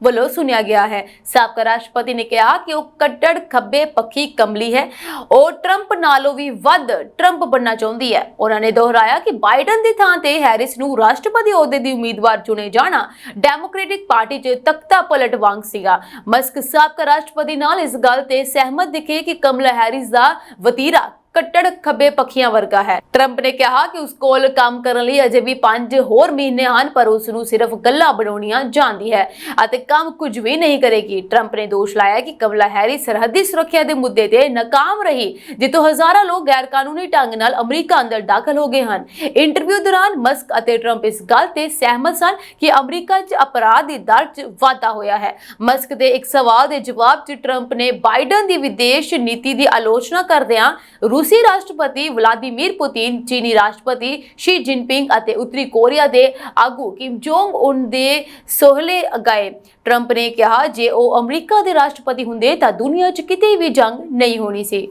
ਵੱਲੋਂ ਸੁਣਿਆ ਗਿਆ ਹੈ। ਸਾਬਕਾ ਰਾਸ਼ਟਰਪਤੀ ਨੇ ਕਿਹਾ ਕਿ ਉਹ ਕੱਟੜ ਖੱਬੇ ਪੱਖੀ ਕਮਲੀ ਹੈ। ਉਹ ਟਰੰਪ ਨਾਲੋਂ ਵੀ ਵੱਧ ਟਰੰਪ ਬਣਨਾ ਚਾਹੁੰਦੀ ਹੈ। ਉਹਨਾਂ ਨੇ ਦੁਹਰਾਇਆ ਕਿ ਬਾਈਡਨ ਦੀ ਥਾਂ ਤੇ ਹੈਰਿਸ ਨੂੰ ਰਾਸ਼ਟਰਪਤੀ ਅਹੁਦੇ ਦੀ ਉਮੀਦਵਾਰ ਚੁਣੇ ਜਾਣਾ ਡੈਮੋਕ੍ਰੈਟਿਕ ਪਾਰਟੀ 'ਚ ਤਖਤਾ ਪਲਟ ਵਾਂਗ ਸੀਗਾ। ਮਸਕ ਸਾਬਕਾ ਰਾਸ਼ਟਰਪਤੀ ਨਾਲ ਇਸ ਗੱਲ ਤੇ ਸਹਿਮਤ ਦਿਖੇ ਕਿ ਕਮਲਾ ਹੈਰਿਸ ਦਾ ਵਤੀਰਾ ਕੱਟੜ ਖੱਬੇ ਪੱਖੀਆਂ ਵਰਗਾ ਹੈ। ਟਰੰਪ ਨੇ ਕਿਹਾ ਕਿ ਉਸ ਕੋਲ ਕੰਮ ਕਰਨ ਲਈ ਅਜੇ ਵੀ 5 ਹੋਰ ਮਹੀਨੇ ਹਨ, ਪਰ ਉਸ ਨੂੰ ਸਿਰਫ ਗੱਲਾਂ ਬਣਾਉਣੀਆਂ ਜਾਣਦੀ ਹੈ ਅਤੇ ਕੰਮ ਕੁਝ ਵੀ ਨਹੀਂ ਕਰੇਗੀ। ਟਰੰਪ ਨੇ ਦੋਸ਼ ਲਾਇਆ ਕਿ ਕਮਲਾ ਹੈਰਿਸ ਸਰਹੱਦੀ ਸੁਰੱਖਿਆ ਦੇ ਮੁੱਦੇ ਤੇ ਨਾਕਾਮ ਰਹੀ, ਜਿੱਥੋਂ ਹਜ਼ਾਰਾਂ ਲੋਕ ਗੈਰ ਕਾਨੂੰਨੀ ਢੰਗ ਨਾਲ ਅਮਰੀਕਾ ਅੰਦਰ ਦਾਖਲ ਹੋ ਗਏ ਹਨ। ਇੰਟਰਵਿਊ ਦੌਰਾਨ ਮਸਕ ਅਤੇ ਟਰੰਪ ਇਸ ਗੱਲ ਤੇ ਸਹਿਮਤ ਸਨ ਕਿ ਅਮਰੀਕਾ 'ਚ ਅਪਰਾਧ ਦੀ ਦਰ 'ਚ ਵਾਧਾ ਹੋਇਆ ਹੈ। ਮਸਕ ਦੇ ਇੱਕ ਸਵਾਲ ਦੇ ਜਵਾਬ 'ਚ ਟਰੰਪ ਨੇ ਬਾਈਡਨ ਦੀ ਵਿਦੇਸ਼ ਨੀਤੀ ਦੀ ਆਲੋਚਨਾ ਕਰਦਿਆਂ रूसी राष्ट्रपति व्लादिमीर पुतिन, चीनी राष्ट्रपति शी जिनपिंग ਅਤੇ ਉੱਤਰੀ ਕੋਰੀਆ ਦੇ ਆਗੂ ਕਿਮ ਜੋਂਗ ਉਨ ਦੇ ਸੋਹਲੇ ਗਏ। ਟਰੰਪ ਨੇ ਕਿਹਾ ਜੇ ਉਹ ਅਮਰੀਕਾ ਦੇ ਰਾਸ਼ਟਰਪਤੀ ਹੁੰਦੇ ਤਾਂ ਦੁਨੀਆ 'ਚ ਕਿਤੇ ਵੀ ਜੰਗ ਨਹੀਂ ਹੋਣੀ ਸੀ।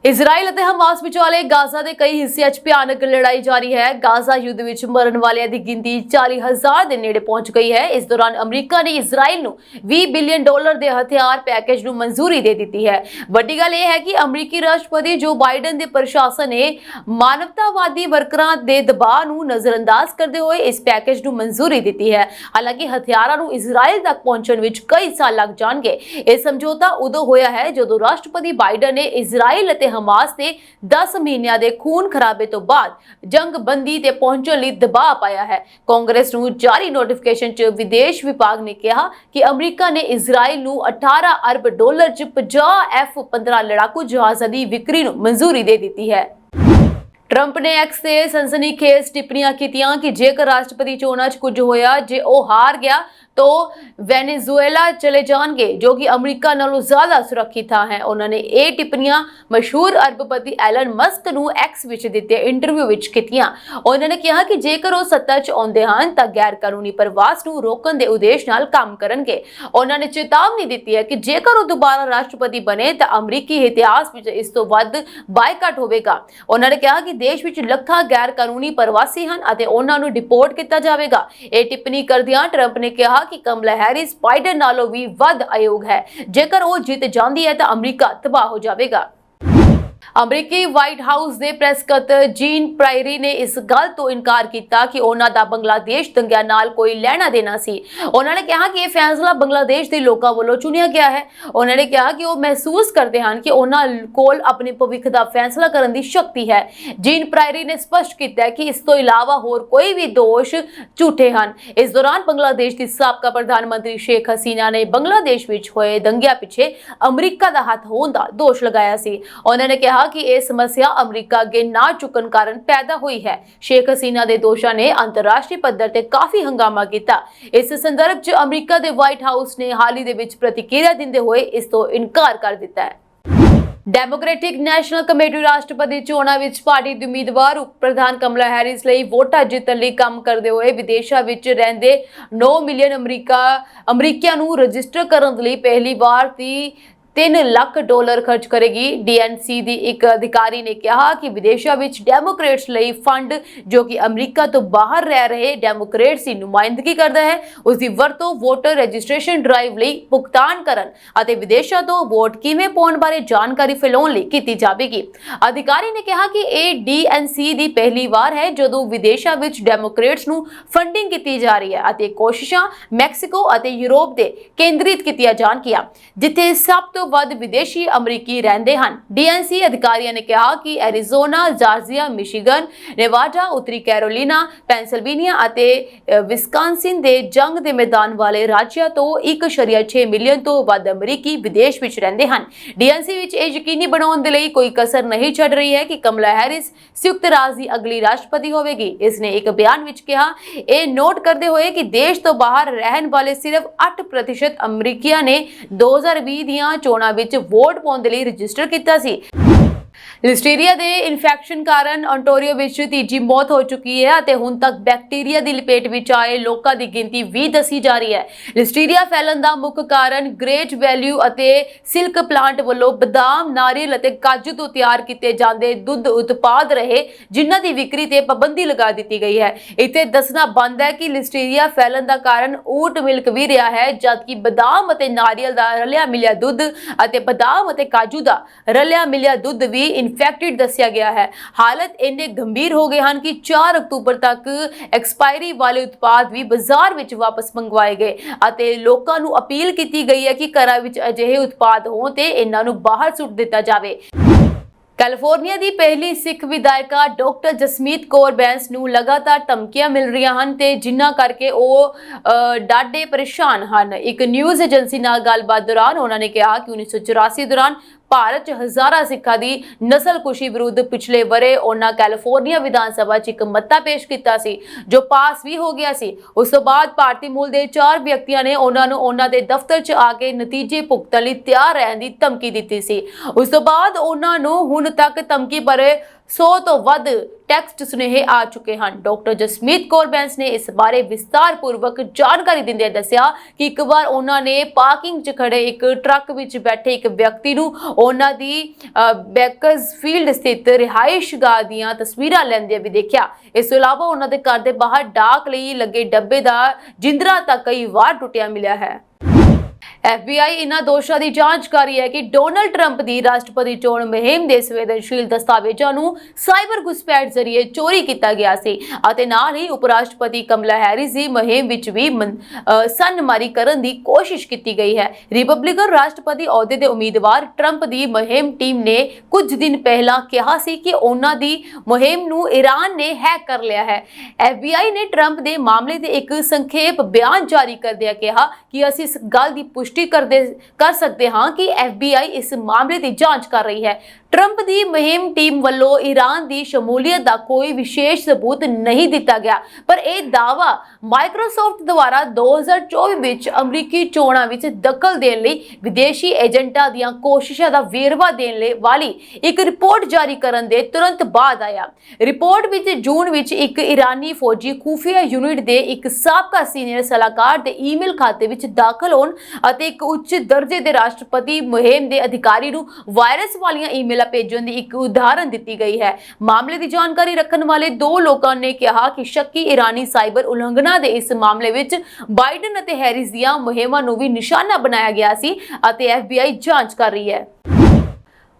ਇਜ਼ਰਾਈਲ ਅਤੇ ਹਮਾਸ ਵਿਚਾਲੇ ਗਾਜ਼ਾ ਦੇ ਕਈ ਹਿੱਸਿਆਂ 'ਚ ਭਿਆਨਕ ਲੜਾਈ ਜਾਰੀ ਹੈ। ਗਾਜ਼ਾ ਯੁੱਧ ਵਿੱਚ ਮਰਨ ਵਾਲਿਆਂ ਦੀ ਗਿਣਤੀ 40,000 ਦੇ ਨੇੜੇ ਪਹੁੰਚ ਗਈ ਹੈ। ਇਸ ਦੌਰਾਨ ਅਮਰੀਕਾ ਨੇ ਇਜ਼ਰਾਈਲ ਨੂੰ $20 ਬਿਲੀਅਨ ਦੇ ਹਥਿਆਰ ਪੈਕੇਜ ਨੂੰ ਮਨਜ਼ੂਰੀ ਦੇ ਦਿੱਤੀ ਹੈ। ਵੱਡੀ ਗੱਲ ਇਹ ਹੈ ਕਿ ਅਮਰੀਕੀ ਰਾਸ਼ਟਰਪਤੀ ਜੋ ਬਾਈਡਨ ਦੇ ਪ੍ਰਸ਼ਾਸਨ ਨੇ ਮਾਨਵਤਾਵਾਦੀ ਵਰਕਰਾਂ ਦੇ ਦਬਾਅ ਨੂੰ ਨਜ਼ਰਅੰਦਾਜ਼ ਕਰਦੇ ਹੋਏ ਇਸ ਪੈਕੇਜ ਨੂੰ ਮਨਜ਼ੂਰੀ ਦਿੱਤੀ ਹੈ। ਹਾਲਾਂਕਿ ਹਥਿਆਰਾਂ ਨੂੰ ਇਜ਼ਰਾਈਲ ਤੱਕ ਪਹੁੰਚਣ ਵਿੱਚ ਕਈ ਸਾਲ ਲੱਗ ਜਾਣਗੇ। ਇਹ ਸਮਝੌਤਾ ਉਦੋਂ ਹੋਇਆ ਹੈ ਜਦੋਂ ਰਾਸ਼ਟਰਪਤੀ ਬਾਈਡਨ ਨੇ ਇਜ਼ਰਾਈਲ ਅਤੇ ਹਮਾਸ ਨੇ 10 ਮਹੀਨਿਆਂ ਦੇ ਖੂਨ ਖਰਾਬੇ ਤੋਂ ਬਾਅਦ ਜੰਗਬੰਦੀ ਤੇ ਪਹੁੰਚਣ ਲਈ ਦਬਾਅ ਪਾਇਆ ਹੈ। ਕਾਂਗਰਸ ਨੂੰ ਜਾਰੀ ਨੋਟੀਫਿਕੇਸ਼ਨ 'ਚ ਵਿਦੇਸ਼ ਵਿਭਾਗ ਨੇ ਕਿਹਾ ਕਿ ਅਮਰੀਕਾ ਨੇ ਇਜ਼ਰਾਈਲ ਨੂੰ 18 ਅਰਬ ਡਾਲਰ 'ਚ 50 F-15 ਲੜਾਕੂ ਜਹਾਜ਼ਾਂ ਦੀ ਵਿਕਰੀ ਨੂੰ ਮਨਜ਼ੂਰੀ ਦੇ ਦਿੱਤੀ ਹੈ। ट्रंप ने एक्स से सनसनीखेज टिप्पणियां कीतियां कि जेकर राष्ट्रपति चोणां 'ਚ कुछ होया जे ਉਹ हार गया तो वेनेजुएला चले जाएंगे जो कि अमरीका नालों ज्यादा सुरक्षित है। उन्होंने ये टिप्पणियां मशहूर अरबपति एलन मस्क ਨੂੰ एक्स ਵਿੱਚ ਦਿੱਤੇ ਇੰਟਰਵਿਊ ਵਿੱਚ ਕੀਤੀਆਂ। ਉਹਨਾਂ ਨੇ ਕਿਹਾ ਕਿ ਜੇਕਰ ਉਹ ਸੱਤਾ 'ਚ ਆਉਂਦੇ ਹਨ ਤਾਂ ਗੈਰ ਕਾਨੂੰਨੀ ਪ੍ਰਵਾਸ ਨੂੰ ਰੋਕਣ ਦੇ ਉਦੇਸ਼ ਨਾਲ ਕੰਮ ਕਰਨਗੇ। ਉਹਨਾਂ ਨੇ ਚੇਤਾਵਨੀ ਦਿੱਤੀ ਹੈ ਕਿ ਜੇਕਰ ਉਹ ਦੁਬਾਰਾ ਰਾਸ਼ਟਰਪਤੀ ਬਣੇ ਤਾਂ ਅਮਰੀਕੀ ਇਤਿਹਾਸ ਵਿੱਚ ਇਸ ਤੋਂ ਵੱਧ ਬਾਈਕਾਟ ਹੋਵੇਗਾ। ਉਹਨਾਂ ਨੇ ਕਿਹਾ ਕਿ ਦੇਸ਼ ਵਿੱਚ ਲੱਖਾਂ ਗੈਰ ਕਾਨੂੰਨੀ ਪ੍ਰਵਾਸੀ ਹਨ ਅਤੇ ਉਹਨਾਂ ਨੂੰ ਡਿਪੋਰਟ ਕੀਤਾ ਜਾਵੇਗਾ। ਇਹ ਟਿੱਪਣੀ ਕਰਦਿਆਂ ਟਰੰਪ ਨੇ ਕਿਹਾ ਕਿ ਕਮਲਾ ਹੈਰਿਸ ਬਾਈਡਨ ਨਾਲੋਂ ਵੀ ਵੱਧ ਅਯੋਗ ਹੈ। ਜੇਕਰ ਉਹ ਜਿੱਤ ਜਾਂਦੀ ਹੈ ਤਾਂ ਅਮਰੀਕਾ ਤਬਾਹ ਹੋ ਜਾਵੇਗਾ। ਅਮਰੀਕੀ ਵਾਈਟ ਹਾਊਸ ਦੇ ਪ੍ਰੈਸ ਸਕੱਤਰ ਜੀਨ ਪ੍ਰਾਇਰੀ ਨੇ ਇਸ ਗੱਲ ਤੋਂ ਇਨਕਾਰ ਕੀਤਾ ਕਿ ਉਹਨਾਂ ਦਾ ਬੰਗਲਾਦੇਸ਼ ਦੰਗਿਆਂ ਨਾਲ ਕੋਈ ਲੈਣਾ ਦੇਣਾ ਸੀ। ਉਹਨਾਂ ਨੇ ਕਿਹਾ ਕਿ ਇਹ ਫੈਸਲਾ ਬੰਗਲਾਦੇਸ਼ ਦੇ ਲੋਕਾਂ ਵੱਲੋਂ ਚੁਣਿਆ ਗਿਆ ਹੈ। ਉਹਨਾਂ ਨੇ ਕਿਹਾ ਕਿ ਉਹ ਮਹਿਸੂਸ ਕਰਦੇ ਹਨ ਕਿ ਉਹਨਾਂ ਕੋਲ ਆਪਣੇ ਭਵਿੱਖ ਦਾ ਫੈਸਲਾ ਕਰਨ ਦੀ ਸ਼ਕਤੀ ਹੈ। ਜੀਨ ਪ੍ਰਾਇਰੀ ਨੇ ਸਪਸ਼ਟ ਕੀਤਾ ਕਿ ਇਸ ਤੋਂ ਇਲਾਵਾ ਹੋਰ ਕੋਈ ਵੀ ਦੋਸ਼ ਝੂਠੇ ਹਨ। ਇਸ ਦੌਰਾਨ ਬੰਗਲਾਦੇਸ਼ ਦੀ ਸਾਬਕਾ ਪ੍ਰਧਾਨ ਮੰਤਰੀ ਸ਼ੇਖ ਹਸੀਨਾ ਨੇ ਬੰਗਲਾਦੇਸ਼ ਵਿੱਚ ਹੋਏ ਦੰਗਿਆਂ ਪਿੱਛੇ ਅਮਰੀਕਾ ਦਾ ਹੱਥ ਹੋਣ ਦਾ ਦੋਸ਼ ਲਗਾਇਆ ਸੀ। ਉਹਨਾਂ ਨੇ ਕਿਹਾ ਕਿ ਇਹ ਸਮੱਸਿਆ ਅਮਰੀਕਾ ਅੱਗੇ ਨਾ ਝੁਕਣ ਕਾਰਨ ਪੈਦਾ ਹੋਈ ਹੈ। ਸ਼ੇਖ ਹਸੀਨਾ ਦੇ ਦੋਸ਼ਾਂ ਨੇ ਅੰਤਰਰਾਸ਼ਟਰੀ ਪੱਧਰ ਤੇ ਕਾਫੀ ਹੰਗਾਮਾ ਕੀਤਾ। ਇਸ ਸੰਦਰਭ 'ਚ ਅਮਰੀਕਾ ਦੇ ਵਾਈਟ ਹਾਊਸ ਨੇ ਹਾਲ ਹੀ ਦੇ ਵਿੱਚ ਪ੍ਰਤੀਕਿਰਿਆ ਦਿੰਦੇ ਹੋਏ ਇਸ ਤੋਂ ਇਨਕਾਰ ਕਰ ਦਿੱਤਾ ਹੈ। ਡੈਮੋਕ੍ਰੈਟਿਕ ਨੈਸ਼ਨਲ ਕਮੇਟੀ ਰਾਸ਼ਟਰਪਤੀ ਚੋਣਾਂ ਵਿੱਚ ਪਾਰਟੀ ਦੀ ਉਮੀਦਵਾਰ ਉਪ ਪ੍ਰਧਾਨ ਕਮਲਾ ਹੈਰਿਸ ਲਈ ਵੋਟਾਂ ਜਿੱਤਣ ਲਈ ਕੰਮ ਕਰਦੇ ਹੋਏ ਵਿਦੇਸ਼ਾਂ ਵਿੱਚ ਰਹਿੰਦੇ 9 ਮਿਲੀਅਨ ਅਮਰੀਕੀਆਂ ਨੂੰ ਰਜਿਸਟਰ ਕਰਨ ਲਈ ਪਹਿਲੀ ਵਾਰ 3 ਲੱਖ ਡਾਲਰ ਖਰਚ ਕਰੇਗੀ। ਡੀਐਨਸੀ ਦੀ ਇੱਕ ਅਧਿਕਾਰੀ ਨੇ ਕਿਹਾ ਕਿ ਵਿਦੇਸ਼ਾਂ ਵਿੱਚ ਡੈਮੋਕ੍ਰੇਟਸ ਲਈ ਫੰਡ ਜੋ ਕਿ ਅਮਰੀਕਾ ਤੋਂ ਬਾਹਰ ਰਹਿ ਰਹੇ ਡੈਮੋਕ੍ਰੇਟਸ ਦੀ ਨੁਮਾਇੰਦਗੀ ਕਰਦਾ ਹੈ ਉਸ ਦੀ ਵਰਤੋਂ ਵੋਟਰ ਰਜਿਸਟ੍ਰੇਸ਼ਨ ਡਰਾਈਵ ਲਈ ਭੁਗਤਾਨ ਕਰਨ ਅਤੇ ਵਿਦੇਸ਼ਾਂ ਤੋਂ ਵੋਟ ਕਿਵੇਂ ਪਾਉਣ ਬਾਰੇ ਜਾਣਕਾਰੀ ਫੈਲਾਉਣ ਲਈ ਕੀਤੀ ਜਾਵੇਗੀ। ਅਧਿਕਾਰੀ ਨੇ ਕਿਹਾ ਕਿ ਇਹ ਡੀਐਨਸੀ ਦੀ ਪਹਿਲੀ ਵਾਰ ਹੈ ਜਦੋਂ ਵਿਦੇਸ਼ਾਂ ਵਿੱਚ ਡੈਮੋਕ੍ਰੇਟਸ ਨੂੰ ਫੰਡਿੰਗ ਕੀਤੀ ਜਾ ਰਹੀ ਹੈ ਅਤੇ ਕੋਸ਼ਿਸ਼ਾਂ ਮੈਕਸੀਕੋ ਅਤੇ ਯੂਰਪ ਦੇ ਕੇਂਦਰਿਤ ਕੀਤੀਆਂ ਜਾਣਗੀਆਂ ਜਿੱਥੇ ਸਭ ਤੋਂ ਵੱਧ ਵਿਦੇਸ਼ੀ ਅਮਰੀਕੀ ਰਹਿੰਦੇ ਹਨ। ਡੀਐਨਸੀ ਅਧਿਕਾਰੀਆਂ ਨੇ ਕਿਹਾ ਕਿ ਐਰੀਜ਼ੋਨਾ, ਜਾਰਜੀਆ, ਮਿਸ਼ੀਗਨ, ਨੇਵਾਡਾ, ਉੱਤਰੀ ਕੈਰੋਲੀਨਾ, ਪੈਂਸਿਲਵੇਨੀਆ ਅਤੇ ਵਿਸਕਾਂਸਿਨ ਦੇ ਜੰਗ ਦੇ ਮੈਦਾਨ ਵਾਲੇ ਰਾਜਾਂ ਤੋਂ 1.6 ਮਿਲੀਅਨ ਤੋਂ ਵੱਧ ਅਮਰੀਕੀ ਵਿਦੇਸ਼ ਵਿੱਚ ਰਹਿੰਦੇ ਹਨ। ਡੀਐਨਸੀ ਵਿੱਚ ਇਹ ਯਕੀਨੀ ਬਣਾਉਣ ਦੇ ਲਈ ਕੋਈ ਕਸਰ ਨਹੀਂ ਛੱਡ ਰਹੀ ਹੈ ਕਿ ਕਮਲਾ ਹੈਰਿਸ ਸੰਯੁਕਤ ਰਾਜ ਦੀ ਅਗਲੀ ਰਾਸ਼ਟਰਪਤੀ ਹੋਵੇਗੀ। ਇਸ ਨੇ ਇੱਕ ਬਿਆਨ ਵਿੱਚ ਕਿਹਾ, ਇਹ ਨੋਟ ਕਰਦੇ ਹੋਏ ਕਿ ਦੇਸ਼ ਤੋਂ ਬਾਹਰ ਰਹਿਣ ਵਾਲੇ ਸਿਰਫ 8% ਅਮਰੀਕੀਆਂ ਨੇ 2020 ਦੀਆਂ ਚੋਣਾਂ ਵਿੱਚ ਵੋਟ ਪਾਉਣ ਦੇ ਲਈ ਰਜਿਸਟਰ ਕੀਤਾ ਸੀ। ਲਿਸਟੀਰੀਆ ਦੇ ਇਨਫੈਕਸ਼ਨ ਕਾਰਨ ontario ਵਿੱਚ ਤੀਜੀ ਮੌਤ ਹੋ ਚੁੱਕੀ ਹੈ ਅਤੇ ਹੁਣ ਤੱਕ ਬੈਕਟੀਰੀਆ ਦੀ ਲਪੇਟ ਵਿੱਚ ਆਏ ਲੋਕਾਂ ਦੀ ਗਿਣਤੀ 20 ਦੱਸੀ ਜਾ ਰਹੀ ਹੈ। ਲਿਸਟੀਰੀਆ ਫੈਲਣ ਦਾ ਮੁੱਖ ਕਾਰਨ ਗ੍ਰੇਟ ਵੈਲਿਊ ਅਤੇ ਸਿਲਕ ਪਲਾਂਟ ਵੱਲੋਂ ਬਦਾਮ, ਨਾਰੀਅਲ ਅਤੇ ਕਾਜੂ ਤੋਂ ਤਿਆਰ ਕੀਤੇ ਜਾਂਦੇ ਦੁੱਧ ਉਤਪਾਦ ਰਹੇ ਜਿਨ੍ਹਾਂ ਦੀ ਵਿਕਰੀ ਤੇ ਪਾਬੰਦੀ ਲਗਾ ਦਿੱਤੀ ਗਈ ਹੈ। ਇੱਥੇ ਦੱਸਣਾ ਬੰਦ ਹੈ ਕਿ ਲਿਸਟੀਰੀਆ ਫੈਲਣ ਦਾ ਕਾਰਨ ਊਟ ਮਿਲਕ ਵੀ ਰਿਹਾ ਹੈ ਜਦਕਿ ਬਦਾਮ ਅਤੇ ਨਾਰੀਅਲ ਦਾ ਰਲਿਆ ਮਿਲਿਆ ਦੁੱਧ ਅਤੇ ਬਦਾਮ ਅਤੇ ਕਾਜੂ ਦਾ ਰਲਿਆ ਮਿਲਿਆ ਦੁੱਧ ਵੀ ਇਨਫੈਕਟਡ ਦੱਸਿਆ ਗਿਆ ਹੈ। ਹਾਲਤ ਇੰਨੇ ਗੰਭੀਰ ਹੋ ਗਏ ਹਨ ਕਿ 4 ਅਕਤੂਬਰ ਤੱਕ ਐਕਸਪਾਇਰੀ ਵਾਲੇ ਉਤਪਾਦ ਵੀ ਬਾਜ਼ਾਰ ਵਿੱਚ ਵਾਪਸ ਮੰਗਵਾਏ ਗਏ ਅਤੇ ਲੋਕਾਂ ਨੂੰ ਅਪੀਲ ਕੀਤੀ ਗਈ ਹੈ ਕਿ ਘਰਾਂ ਵਿੱਚ ਅਜਿਹੇ ਉਤਪਾਦ ਹੋਣ ਤੇ ਇਹਨਾਂ ਨੂੰ ਬਾਹਰ ਸੁੱਟ ਦਿੱਤਾ ਜਾਵੇ। ਕੈਲੀਫੋਰਨੀਆ ਦੀ ਪਹਿਲੀ ਸਿੱਖ ਵਿਧਾਇਕਾ ਡਾਕਟਰ ਜਸਮੀਤ ਕੌਰ ਬੈਂਸ ਨੂੰ ਲਗਾਤਾਰ ਧਮਕੀਆਂ ਮਿਲ ਰਹੀਆਂ ਹਨ ਤੇ ਜਿਨ੍ਹਾਂ ਕਰਕੇ ਉਹ ਡਾਢੇ ਪਰੇਸ਼ਾਨ ਹਨ। ਇੱਕ ਨਿਊਜ਼ ਏਜੰਸੀ ਨਾਲ ਗੱਲਬਾਤ ਦੌਰਾਨ ਉਹਨਾਂ ਨੇ ਕਿਹਾ ਕਿ 1984 ਦੌਰਾਨ ਭਾਰਤ 'ਚ ਹਜ਼ਾਰਾਂ ਸਿੱਖਾਂ ਦੀ ਨਸਲਕੁਸ਼ੀ ਵਿਰੁੱਧ ਪਿਛਲੇ ਵਰੇ ਉਹਨਾਂ ਕੈਲੀਫੋਰਨੀਆ ਵਿਧਾਨ ਸਭਾ 'ਚ ਇੱਕ ਮਤਾ ਪੇਸ਼ ਕੀਤਾ ਸੀ ਜੋ ਪਾਸ ਵੀ ਹੋ ਗਿਆ ਸੀ। ਉਸ ਤੋਂ ਬਾਅਦ ਭਾਰਤੀ ਮੂਲ ਦੇ 4 ਵਿਅਕਤੀਆਂ ਨੇ ਉਹਨਾਂ ਨੂੰ ਉਹਨਾਂ ਦੇ ਦਫ਼ਤਰ 'ਚ ਆ ਕੇ ਨਤੀਜੇ ਭੁਗਤਣ ਲਈ ਤਿਆਰ ਰਹਿਣ ਦੀ ਧਮਕੀ ਦਿੱਤੀ ਸੀ। ਉਸ ਤੋਂ ਬਾਅਦ ਉਹਨਾਂ ਨੂੰ ਹੁਣ ਤੱਕ ਧਮਕੀ ਭਰੇ 100 ਤੋਂ ਵੱਧ ਟੈਕਸਟ ਸੁਨੇਹੇ ਆ ਚੁੱਕੇ ਹਨ। ਡਾਕਟਰ ਜਸਮੀਤ ਕੌਰ ਬੈਂਸ ਨੇ ਇਸ ਬਾਰੇ ਵਿਸਤਾਰਪੂਰਵਕ ਜਾਣਕਾਰੀ ਦਿੰਦੇ ਦੱਸਿਆ ਕਿ ਇੱਕ ਵਾਰ ਉਹਨਾਂ ਨੇ ਪਾਰਕਿੰਗ 'ਚ ਖੜੇ ਇੱਕ ਟਰੱਕ ਵਿੱਚ ਬੈਠੇ ਇੱਕ ਵਿਅਕਤੀ ਨੂੰ ਉਹਨਾਂ ਦੀ ਬੈਕਰਸਫੀਲਡ ਸਥਿਤ ਰਿਹਾਇਸ਼ਗਾਹ ਦੀਆਂ ਤਸਵੀਰਾਂ ਲੈਂਦੇ ਵੀ ਦੇਖਿਆ। ਇਸ ਤੋਂ ਇਲਾਵਾ ਉਹਨਾਂ ਦੇ ਘਰ ਦੇ ਬਾਹਰ ਡਾਕ ਲਈ ਲੱਗੇ ਡੱਬੇ ਦਾ ਜਿੰਦਰਾ ਤੱਕ ਕਈ ਵਾਰ ਟੁੱਟਿਆ ਮਿਲਿਆ ਹੈ। FBI ਇਨ੍ਹਾਂ ਦੋਸ਼ਾਂ ਦੀ ਜਾਂਚ ਕਰ ਰਹੀ ਹੈ ਕਿ ਡੋਨਲਡ ਟਰੰਪ ਦੀ ਰਾਸ਼ਟਰਪਤੀ ਚੋਣ ਮੁਹਿੰਮ ਦੇ ਸੰਵੇਦਨਸ਼ੀਲ ਦਸਤਾਵੇਜ਼ਾਂ ਨੂੰ ਸਾਈਬਰ ਘੁਸਪੈਠ ਜ਼ਰੀਏ ਚੋਰੀ ਕੀਤਾ ਗਿਆ ਸੀ ਅਤੇ ਨਾਲ ਹੀ ਉਪ ਰਾਸ਼ਟਰਪਤੀ ਕਮਲਾ ਹੈਰਿਸ ਦੀ ਮੁਹਿੰਮ ਵਿੱਚ ਵੀ ਸਨਮਾਰੀ ਕਰਨ ਦੀ ਕੋਸ਼ਿਸ਼ ਕੀਤੀ ਗਈ ਹੈ। ਰਿਪਬਲਿਕਨ ਰਾਸ਼ਟਰਪਤੀ ਅਹੁਦੇ ਦੇ ਉਮੀਦਵਾਰ ਟਰੰਪ ਦੀ ਮੁਹਿੰਮ ਟੀਮ ਨੇ ਕੁਝ ਦਿਨ ਪਹਿਲਾਂ ਕਿਹਾ ਸੀ ਕਿ ਉਹਨਾਂ ਦੀ ਮੁਹਿੰਮ ਨੂੰ ਈਰਾਨ ਨੇ ਹੈਕ ਕਰ ਲਿਆ ਹੈ। FBI ਨੇ ਟਰੰਪ ਦੇ ਮਾਮਲੇ ਦੇ ਇੱਕ ਸੰਖੇਪ ਬਿਆਨ ਜਾਰੀ ਕਰਦਿਆਂ ਕਿਹਾ ਕਿ ਅਸੀਂ ਇਸ ਗੱਲ ਦੀ ਪੁਸ਼ਟੀ ਕਰ ਸਕਦੇ ਹਾਂ ਕਿ FBI ਇਸ ਮਾਮਲੇ ਦੀ ਜਾਂਚ ਕਰ ਰਹੀ ਹੈ। ਟਰੰਪ ਦੀ ਮੁਹਿੰਮ ਟੀਮ ਵੱਲੋਂ ਈਰਾਨ ਦੀ ਸ਼ਮੂਲੀਅਤ ਦਾ ਕੋਈ ਵਿਸ਼ੇਸ਼ ਸਬੂਤ ਨਹੀਂ ਦਿੱਤਾ ਗਿਆ, ਪਰ ਇਹ ਦਾਅਵਾ ਮਾਈਕਰੋਸਾਫਟ ਦੁਆਰਾ 2024 ਵਿੱਚ ਅਮਰੀਕੀ ਚੋਣਾਂ ਵਿੱਚ ਦਖਲ ਦੇਣ ਲਈ ਵਿਦੇਸ਼ੀ ਏਜੰਟਾਂ ਦੀਆਂ ਕੋਸ਼ਿਸ਼ਾਂ ਦਾ ਵੇਰਵਾ ਦੇਣ ਵਾਲੀ ਇੱਕ ਰਿਪੋਰਟ ਜਾਰੀ ਕਰਨ ਦੇ ਤੁਰੰਤ ਬਾਅਦ ਆਇਆ। ਰਿਪੋਰਟ ਵਿੱਚ ਜੂਨ ਵਿੱਚ ਇੱਕ ਈਰਾਨੀ ਫੌਜੀ ਖੁਫੀਆ ਯੂਨਿਟ ਦੇ ਇੱਕ ਸਾਬਕਾ ਸੀਨੀਅਰ ਸਲਾਹਕਾਰ ਦੇ ਈਮੇਲ ਖਾਤੇ ਵਿੱਚ ਦਾਖਲ ਹੋਣ ਅਤੇ ਇੱਕ ਉੱਚ ਦਰਜੇ ਦੇ ਰਾਸ਼ਟਰਪਤੀ ਮੁਹਿੰਮ ਦੇ ਅਧਿਕਾਰੀ ਨੂੰ ਵਾਇਰਸ ਵਾਲੀਆਂ ਈਮੇਲ ਭੇਜਣ ਦੀ ਇੱਕ ਉਦਾਹਰਨ ਦਿੱਤੀ ਗਈ ਹੈ। ਮਾਮਲੇ ਦੀ ਜਾਣਕਾਰੀ ਰੱਖਣ ਵਾਲੇ 2 ਲੋਕਾਂ ਨੇ ਕਿਹਾ ਕਿ ਸ਼ੱਕੀ ਈਰਾਨੀ ਸਾਈਬਰ ਉਲੰਘਣਾ ਦੇ ਇਸ ਮਾਮਲੇ ਵਿੱਚ ਬਾਈਡਨ ਅਤੇ ਹੈਰਿਸ ਦੀਆਂ ਮੁਹਿੰਮਾਂ ਨੂੰ ਵੀ ਨਿਸ਼ਾਨਾ ਬਣਾਇਆ ਗਿਆ ਸੀ ਅਤੇ FBI ਜਾਂਚ ਕਰ ਰਹੀ ਹੈ।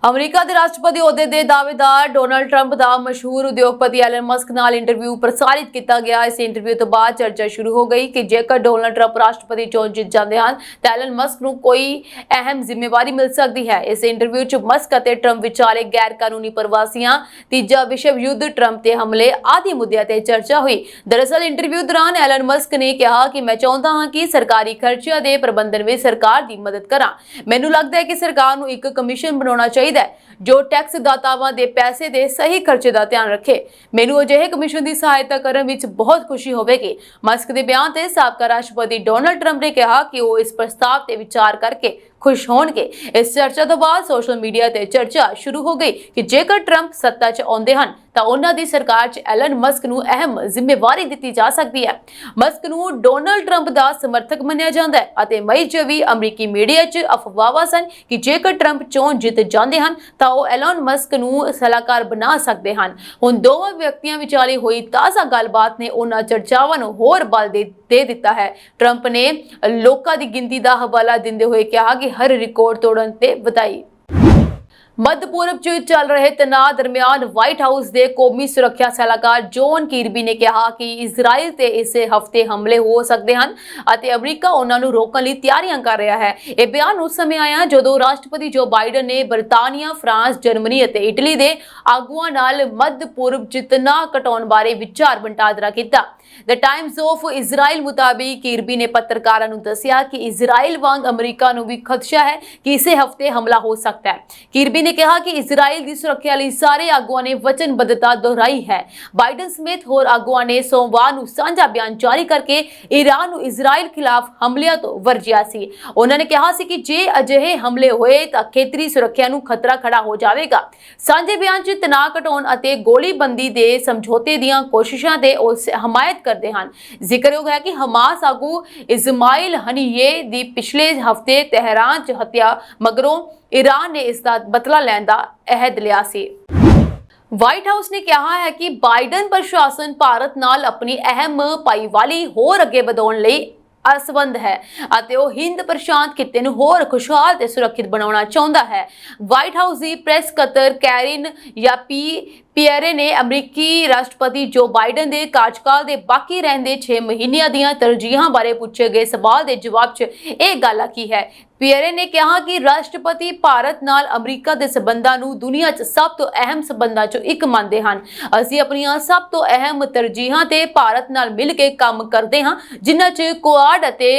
ਅਮਰੀਕਾ ਦੇ ਰਾਸ਼ਟਰਪਤੀ ਅਹੁਦੇ ਦੇ ਦਾਅਵੇਦਾਰ ਡੋਨਲਡ ਟਰੰਪ ਦਾ ਮਸ਼ਹੂਰ ਉਦਯੋਗਪਤੀ ਐਲਨ ਮਸਕ ਨਾਲ ਇੰਟਰਵਿਊ ਪ੍ਰਸਾਰਿਤ ਕੀਤਾ ਗਿਆ। ਇਸ ਇੰਟਰਵਿਊ ਤੋਂ ਬਾਅਦ ਚਰਚਾ ਸ਼ੁਰੂ ਹੋ ਗਈ ਕਿ ਜੇਕਰ ਡੋਨਲਡ ਟਰੰਪ ਰਾਸ਼ਟਰਪਤੀ ਚੋਣ ਜਿੱਤ ਜਾਂਦੇ ਹਨ ਤਾਂ ਐਲਨ ਮਸਕ ਨੂੰ ਕੋਈ ਅਹਿਮ ਜ਼ਿੰਮੇਵਾਰੀ ਮਿਲ ਸਕਦੀ ਹੈ। ਇਸ ਇੰਟਰਵਿਊ 'ਚ ਮਸਕ ਅਤੇ ਟਰੰਪ ਵਿਚਾਲੇ ਗੈਰ ਕਾਨੂੰਨੀ ਪ੍ਰਵਾਸੀਆਂ, ਤੀਜਾ ਵਿਸ਼ਵ ਯੁੱਧ, ਟਰੰਪ ਤੇ ਹਮਲੇ ਆਦਿ ਮੁੱਦਿਆਂ ਤੇ ਚਰਚਾ ਹੋਈ। ਦਰਅਸਲ ਇੰਟਰਵਿਊ ਦੌਰਾਨ ਐਲਨ ਮਸਕ ਨੇ ਕਿਹਾ ਕਿ ਮੈਂ ਚਾਹੁੰਦਾ ਹਾਂ ਕਿ ਸਰਕਾਰੀ ਖਰਚਿਆਂ ਦੇ ਪ੍ਰਬੰਧਨ ਵਿੱਚ ਸਰਕਾਰ ਦੀ ਮਦਦ ਕਰਾਂ। ਮੈਨੂੰ ਲੱਗਦਾ ਹੈ ਕਿ ਸਰਕਾਰ ਨੂੰ ਇੱਕ ਕਮਿਸ਼ਨ ਬਣਾਉਣਾ ਚਾਹੀਦਾ ਹੈ ਜੋ ਟੈਕਸ ਦਾਤਾਵਾਂ ਦੇ ਪੈਸੇ ਦੇ ਸਹੀ ਖਰਚੇ ਦਾ ਧਿਆਨ ਰੱਖੇ। ਮੈਨੂੰ ਅਜਿਹੇ ਕਮਿਸ਼ਨ ਦੀ ਸਹਾਇਤਾ ਕਰਨ ਵਿੱਚ ਬਹੁਤ ਖੁਸ਼ੀ ਹੋਵੇਗੀ। ਮਸਕ ਦੇ ਬਿਆਨ ਤੇ ਸਾਬਕਾ ਰਾਸ਼ਟਰਪਤੀ ਡੋਨਲਡ ਟਰੰਪ ਨੇ ਕਿਹਾ ਕਿ ਉਹ ਇਸ ਪ੍ਰਸਤਾਵ ਤੇ ਵਿਚਾਰ ਕਰਕੇ ਖੁਸ਼ ਹੋਣਗੇ। ਇਸ ਚਰਚਾ ਤੋਂ ਬਾਅਦ ਸੋਸ਼ਲ ਮੀਡੀਆ ਤੇ ਚਰਚਾ ਸ਼ੁਰੂ ਹੋ ਗਈ ਕਿ ਜੇਕਰ ਟਰੰਪ ਸੱਤਾ 'ਚ ਆਉਂਦੇ ਹਨ ਤਾਂ ਉਹਨਾਂ ਦੀ ਸਰਕਾਰ 'ਚ ਐਲਨ ਮਸਕ ਨੂੰ ਅਹਿਮ ਜ਼ਿੰਮੇਵਾਰੀ ਦਿੱਤੀ ਜਾ ਸਕਦੀ ਹੈ। ਮਸਕ ਨੂੰ ਡੋਨਲਡ ਟਰੰਪ ਦਾ ਸਮਰਥਕ ਮੰਨਿਆ ਜਾਂਦਾ ਹੈ ਅਤੇ ਮਈ 'ਚ ਵੀ ਅਮਰੀਕੀ ਮੀਡੀਆ 'ਚ ਅਫਵਾਹਾਂ ਸਨ ਕਿ ਜੇਕਰ ਟਰੰਪ ਚੋਣ ਜਿੱਤ ਜਾਂਦੇ ਹਨ ਤਾਂ ਉਹ ਐਲਨ ਮਸਕ ਨੂੰ ਸਲਾਹਕਾਰ ਬਣਾ ਸਕਦੇ ਹਨ। ਹੁਣ ਦੋਵਾਂ ਵਿਅਕਤੀਆਂ ਵਿਚਾਲੇ ਹੋਈ ਤਾਜ਼ਾ ਗੱਲਬਾਤ ਨੇ ਉਹਨਾਂ ਚਰਚਾਵਾਂ ਨੂੰ ਹੋਰ ਬਲ ਦੇ ਦਿੱਤਾ ਹੈ। ਟਰੰਪ ਨੇ ਲੋਕਾਂ ਦੀ ਗਿਣਤੀ ਦਾ ਹਵਾਲਾ ਦਿੰਦੇ ਹੋਏ ਕਿਹਾ ਕਿ ਹਰ ਰਿਕਾਰਡ ਤੋੜਨ ਤੇ ਵਧਾਈ। ਮੱਧ ਪੂਰਬ 'ਚ ਚੱਲ ਰਹੇ ਤਣਾਅ ਦਰਮਿਆਨ ਵਾਈਟ ਹਾਊਸ ਦੇ ਕੌਮੀ ਸੁਰੱਖਿਆ ਸਲਾਹਕਾਰ ਜੌਨ ਕਿਰਬੀ ਨੇ ਕਿਹਾ ਕਿ ਇਜ਼ਰਾਈਲ ਤੇ ਇਸੇ ਹਫ਼ਤੇ ਹਮਲੇ ਹੋ ਸਕਦੇ ਹਨ ਅਤੇ ਅਮਰੀਕਾ ਉਹਨਾਂ ਨੂੰ ਰੋਕਣ ਲਈ ਤਿਆਰੀਆਂ ਕਰ ਰਿਹਾ ਹੈ। ਇਹ ਬਿਆਨ ਉਸ ਸਮੇਂ ਆਇਆ ਜਦੋਂ ਰਾਸ਼ਟਰਪਤੀ ਜੋ ਬਾਈਡਨ ਨੇ ਬਰਤਾਨੀਆ, ਫਰਾਂਸ, ਜਰਮਨੀ ਅਤੇ ਇਟਲੀ ਦੇ ਆਗੂਆਂ ਨਾਲ ਮੱਧ ਪੂਰਬ 'ਚ ਤਣਾਅ ਘਟਾਉਣ ਬਾਰੇ ਵਿਚਾਰ ਵਟਾਂਦਰਾ ਕੀਤਾ। ਦ ਟਾਈਮਜ਼ ਆਫ ਇਜ਼ਰਾਈਲ ਮੁਤਾਬਿਕ ਕਿਰਬੀ ਨੇ ਪੱਤਰਕਾਰਾਂ ਨੂੰ ਦੱਸਿਆ ਕਿ ਇਜ਼ਰਾਈਲ ਵਾਂਗ ਅਮਰੀਕਾ ਨੂੰ ਵੀ ਖਦਸ਼ਾ ਹੈ ਕਿ ਇਸੇ ਹਫ਼ਤੇ ਹਮਲਾ ਹੋ ਸਕਦਾ ਹੈ। ਕਿਰਬੀ ਨੇ ਕਿਹਾ ਕਿ ਇਜ਼ਰਾਈਲ ਦੀ ਸੁਰੱਖਿਆ ਲਈ ਸਾਰੇ ਆਗੂਆਂ ਨੇ ਵਚਨਬੱਧਤਾ ਦੁਹਰਾਈ ਹੈ। ਬਾਈਡਨ ਸਮੇਤ ਹੋਰ ਆਗੂਆਂ ਨੇ ਸੋਮਵਾਰ ਨੂੰ ਸਾਂਝਾ ਬਿਆਨ ਜਾਰੀ ਕਰਕੇ ਈਰਾਨ ਨੂੰ ਇਜ਼ਰਾਈਲ ਖਿਲਾਫ ਹਮਲਿਆਂ ਤੋਂ ਵਰਜਿਆ ਸੀ। ਉਹਨਾਂ ਨੇ ਕਿਹਾ ਸੀ ਕਿ ਜੇ ਅਜਿਹੇ ਹਮਲੇ ਹੋਏ ਤਾਂ ਖੇਤਰੀ ਸੁਰੱਖਿਆ ਨੂੰ ਖਤਰਾ ਖੜਾ ਹੋ ਜਾਵੇਗਾ। ਸਾਂਝੇ ਬਿਆਨ 'ਚ ਤਣਾਅ ਘਟਾਉਣ ਅਤੇ ਗੋਲੀਬੰਦੀ ਦੇ ਸਮਝੌਤੇ ਦੀਆਂ ਕੋਸ਼ਿਸ਼ਾਂ ਦੇ ਉਹ ਹਮਾਇਤ ਕਰਦੇ ਹਨ। ਜ਼ਿਕਰਯੋਗ ਹੈ ਕਿ ਹਮਾਸ ਆਗੂ ਇਸਮਾਇਲ ਹਨੀਏ ਦੀ ਪਿਛਲੇ ਹਫ਼ਤੇ ਤਹਿਰਾਨ 'ਚ ਹੱਤਿਆ ਮਗਰੋਂ ਈਰਾਨ ਨੇ ਇਸ ਦਾ ਬਦਲਾ ਲੈਣ ਦਾ ਅਹਿਦ ਲਿਆ ਸੀ। ਵਾਈਟ ਹਾਊਸ ਨੇ ਕਿਹਾ ਹੈ ਕਿ ਬਾਈਡਨ ਪ੍ਰਸ਼ਾਸਨ ਭਾਰਤ ਨਾਲ ਆਪਣੀ ਅਹਿਮ ਭਾਈਵਾਲੀ ਹੋਰ ਅੱਗੇ ਵਧਾਉਣ ਲਈ ਅਸਬੰਧ ਹੈ ਅਤੇ ਉਹ ਹਿੰਦ ਪ੍ਰਸ਼ਾਂਤ ਖਿੱਤੇ ਨੂੰ ਹੋਰ ਖੁਸ਼ਹਾਲ ਤੇ ਸੁਰੱਖਿਅਤ ਬਣਾਉਣਾ ਚਾਹੁੰਦਾ ਹੈ। ਵਾਈਟ ਹਾਊਸ ਦੀ ਪ੍ਰੈਸ ਸਕੱਤਰ ਕੈਰਿਨ ਪਿਏਰੇ ਨੇ ਅਮਰੀਕੀ ਰਾਸ਼ਟਰਪਤੀ ਜੋ ਬਾਈਡਨ ਦੇ ਕਾਰਜਕਾਲ ਦੇ ਬਾਕੀ ਰਹਿੰਦੇ 6 ਮਹੀਨਿਆਂ ਦੀਆਂ ਤਰਜੀਹਾਂ ਬਾਰੇ ਪੁੱਛੇ ਗਏ ਸਵਾਲ ਦੇ ਜਵਾਬ 'ਚ ਇਹ ਗੱਲ ਆਖੀ ਹੈ। ਪਿਏਰੇ ਨੇ ਕਿਹਾ ਕਿ ਰਾਸ਼ਟਰਪਤੀ ਭਾਰਤ ਨਾਲ ਅਮਰੀਕਾ ਦੇ ਸਬੰਧਾਂ ਨੂੰ ਦੁਨੀਆ 'ਚ ਸਭ ਤੋਂ ਅਹਿਮ ਸਬੰਧਾਂ 'ਚੋਂ ਇੱਕ ਮੰਨਦੇ ਹਨ। ਅਸੀਂ ਆਪਣੀਆਂ ਸਭ ਤੋਂ ਅਹਿਮ ਤਰਜੀਹਾਂ ਤੇ ਭਾਰਤ ਨਾਲ ਮਿਲ ਕੇ ਕੰਮ ਕਰਦੇ ਹਾਂ, ਜਿਨ੍ਹਾਂ 'ਚ ਕੁਆਡ ਅਤੇ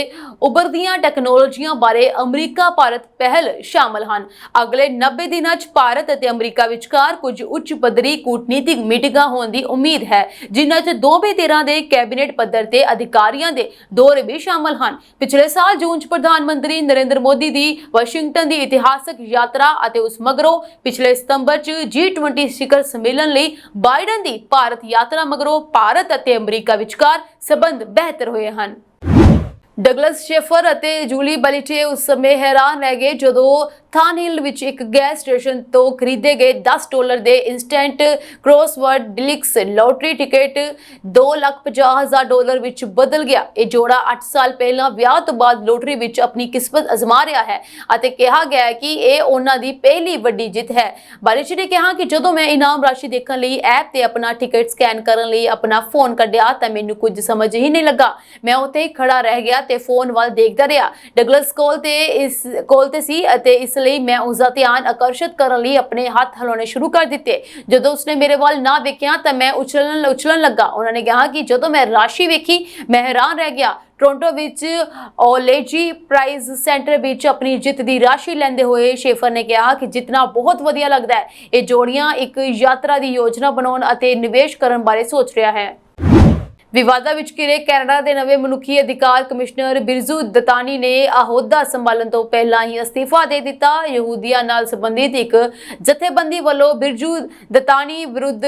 ਉਭਰਦੀਆਂ ਟੈਕਨੋਲੋਜੀਆਂ ਬਾਰੇ ਅਮਰੀਕਾ ਭਾਰਤ ਪਹਿਲ ਸ਼ਾਮਲ ਹਨ। ਅਗਲੇ 90 ਦਿਨਾਂ 'ਚ ਭਾਰਤ ਅਤੇ ਅਮਰੀਕਾ ਵਿਚਕਾਰ ਕੁਝ ਉੱਚ ਪੱਧਰੀ ਕੂਟਨੀਤਿਕ ਮੀਟਿੰਗਾਂ ਹੋਣ ਦੀ ਉਮੀਦ ਹੈ, ਜਿਨ੍ਹਾਂ 'ਚ ਦੋਵੇਂ ਧਿਰਾਂ ਦੇ ਕੈਬਨਿਟ ਪੱਧਰ ਤੇ ਅਧਿਕਾਰੀਆਂ ਦੇ ਦੌਰੇ ਵੀ ਸ਼ਾਮਲ ਹਨ। ਪਿਛਲੇ ਸਾਲ ਜੂਨ 'ਚ ਪ੍ਰਧਾਨ ਮੰਤਰੀ ਨਰਿੰਦਰ ਮੋਦੀ ਦੀ ਵਾਸ਼ਿੰਗਟਨ ਦੀ ਇਤਿਹਾਸਕ ਯਾਤਰਾ ਅਤੇ ਉਸ ਮਗਰੋਂ ਪਿਛਲੇ ਸਤੰਬਰ 'ਚ G20 ਸਿਖਰ ਸੰਮੇਲਨ ਲਈ ਬਾਈਡਨ ਦੀ ਭਾਰਤ ਯਾਤਰਾ ਮਗਰੋਂ ਭਾਰਤ ਅਤੇ ਅਮਰੀਕਾ ਵਿਚਕਾਰ ਸਬੰਧ ਬਿਹਤਰ ਹੋਏ ਹਨ। ਡਗਲਸ ਸ਼ੇਫਰ ਅਤੇ ਜੂਲੀ ਬੈਲਿਟੇ ਉਸ ਸਮੇਂ ਹੈਰਾਨ ਰਹਿ ਗਏ ਜਦੋਂ ਥਾਨਹਿਲ ਵਿੱਚ ਇੱਕ ਗੈਸ ਸਟੇਸ਼ਨ ਤੋਂ ਖਰੀਦੇ ਗਏ $10 ਦੇ ਇਨਸਟੈਂਟ ਕ੍ਰੋਸਵਰਡ ਡਿਲੈਕਸ ਲੋਟਰੀ ਟਿਕਟ $2,50,000 ਵਿੱਚ ਬਦਲ ਗਿਆ। ਇਹ ਜੋੜਾ 8 ਸਾਲ ਪਹਿਲਾਂ ਵਿਆਹ ਤੋਂ ਬਾਅਦ ਲੋਟਰੀ ਵਿੱਚ ਆਪਣੀ ਕਿਸਮਤ ਅਜ਼ਮਾ ਰਿਹਾ ਹੈ ਅਤੇ ਕਿਹਾ ਗਿਆ ਹੈ ਕਿ ਇਹ ਉਹਨਾਂ ਦੀ ਪਹਿਲੀ ਵੱਡੀ ਜਿੱਤ ਹੈ। ਬੈਲਿਟੇ ਨੇ ਕਿਹਾ ਕਿ ਜਦੋਂ ਮੈਂ ਇਨਾਮ ਰਾਸ਼ੀ ਦੇਖਣ ਲਈ ਐਪ ਤੇ ਆਪਣਾ ਟਿਕਟ ਸਕੈਨ ਕਰਨ ਲਈ ਆਪਣਾ ਫੋਨ ਕੱਢਿਆ ਤਾਂ ਮੈਨੂੰ ਕੁਝ ਸਮਝ ਹੀ ਨਹੀਂ ਲੱਗਾ। ਮੈਂ ਉੱਥੇ ਹੀ ਖੜਾ ਰਹਿ ਗਿਆ ਤੇ ਫੋਨ ਵੱਲ ਦੇਖਦਾ ਰਿਹਾ। ਡਗਲਸ ਕੋਲ ਤੇ ਸੀ ਅਤੇ ਇਸ ਲਈ ਮੈਂ ਉਸ ਦਾ ਧਿਆਨ ਆਕਰਸ਼ਿਤ ਕਰਨ ਲਈ ਆਪਣੇ ਹੱਥ ਹਿਲਾਉਣੇ ਸ਼ੁਰੂ ਕਰ ਦਿੱਤੇ। ਜਦੋਂ ਉਸਨੇ ਮੇਰੇ ਵੱਲ ਨਾ ਦੇਖਿਆ ਤਾਂ ਮੈਂ ਉਛਲਣ ਲੱਗਾ। ਉਹਨਾਂ ਨੇ ਕਿਹਾ ਕਿ ਜਦੋਂ ਮੈਂ ਰਾਸ਼ੀ ਵੇਖੀ ਮੈਂ ਹੈਰਾਨ ਰਹਿ ਗਿਆ। ਟੋਰਾਂਟੋ ਵਿੱਚ ਓਲੇਜੀ ਪ੍ਰਾਈਜ਼ ਸੈਂਟਰ ਵਿੱਚ ਆਪਣੀ ਜਿੱਤ ਦੀ ਰਾਸ਼ੀ ਲੈਂਦੇ ਹੋਏ ਸ਼ੇਫਰ ਨੇ ਕਿਹਾ ਕਿ ਜਿੱਤਣਾ ਬਹੁਤ ਵਧੀਆ ਲੱਗਦਾ ਹੈ। ਇਹ ਜੋੜੀਆਂ ਇੱਕ ਯਾਤਰਾ ਦੀ ਯੋਜਨਾ ਬਣਾਉਣ ਅਤੇ ਨਿਵੇਸ਼ ਕਰਨ ਬਾਰੇ ਸੋਚ ਰਿਹਾ ਹੈ। ਵਿਵਾਦਾਂ ਵਿੱਚ ਘਿਰੇ ਕੈਨੇਡਾ ਦੇ ਨਵੇਂ ਮਨੁੱਖੀ ਅਧਿਕਾਰ ਕਮਿਸ਼ਨਰ ਬਿਰਜੂ ਦਤਾਨੀ ਨੇ ਅਹੁਦਾ ਸੰਭਾਲਣ ਤੋਂ ਪਹਿਲਾਂ ਹੀ ਅਸਤੀਫਾ ਦੇ ਦਿੱਤਾ। ਯਹੂਦੀਆਂ ਨਾਲ ਸੰਬੰਧਿਤ ਇੱਕ ਜਥੇਬੰਦੀ ਵੱਲੋਂ ਬਿਰਜੂ ਦਤਾਨੀ ਵਿਰੁੱਧ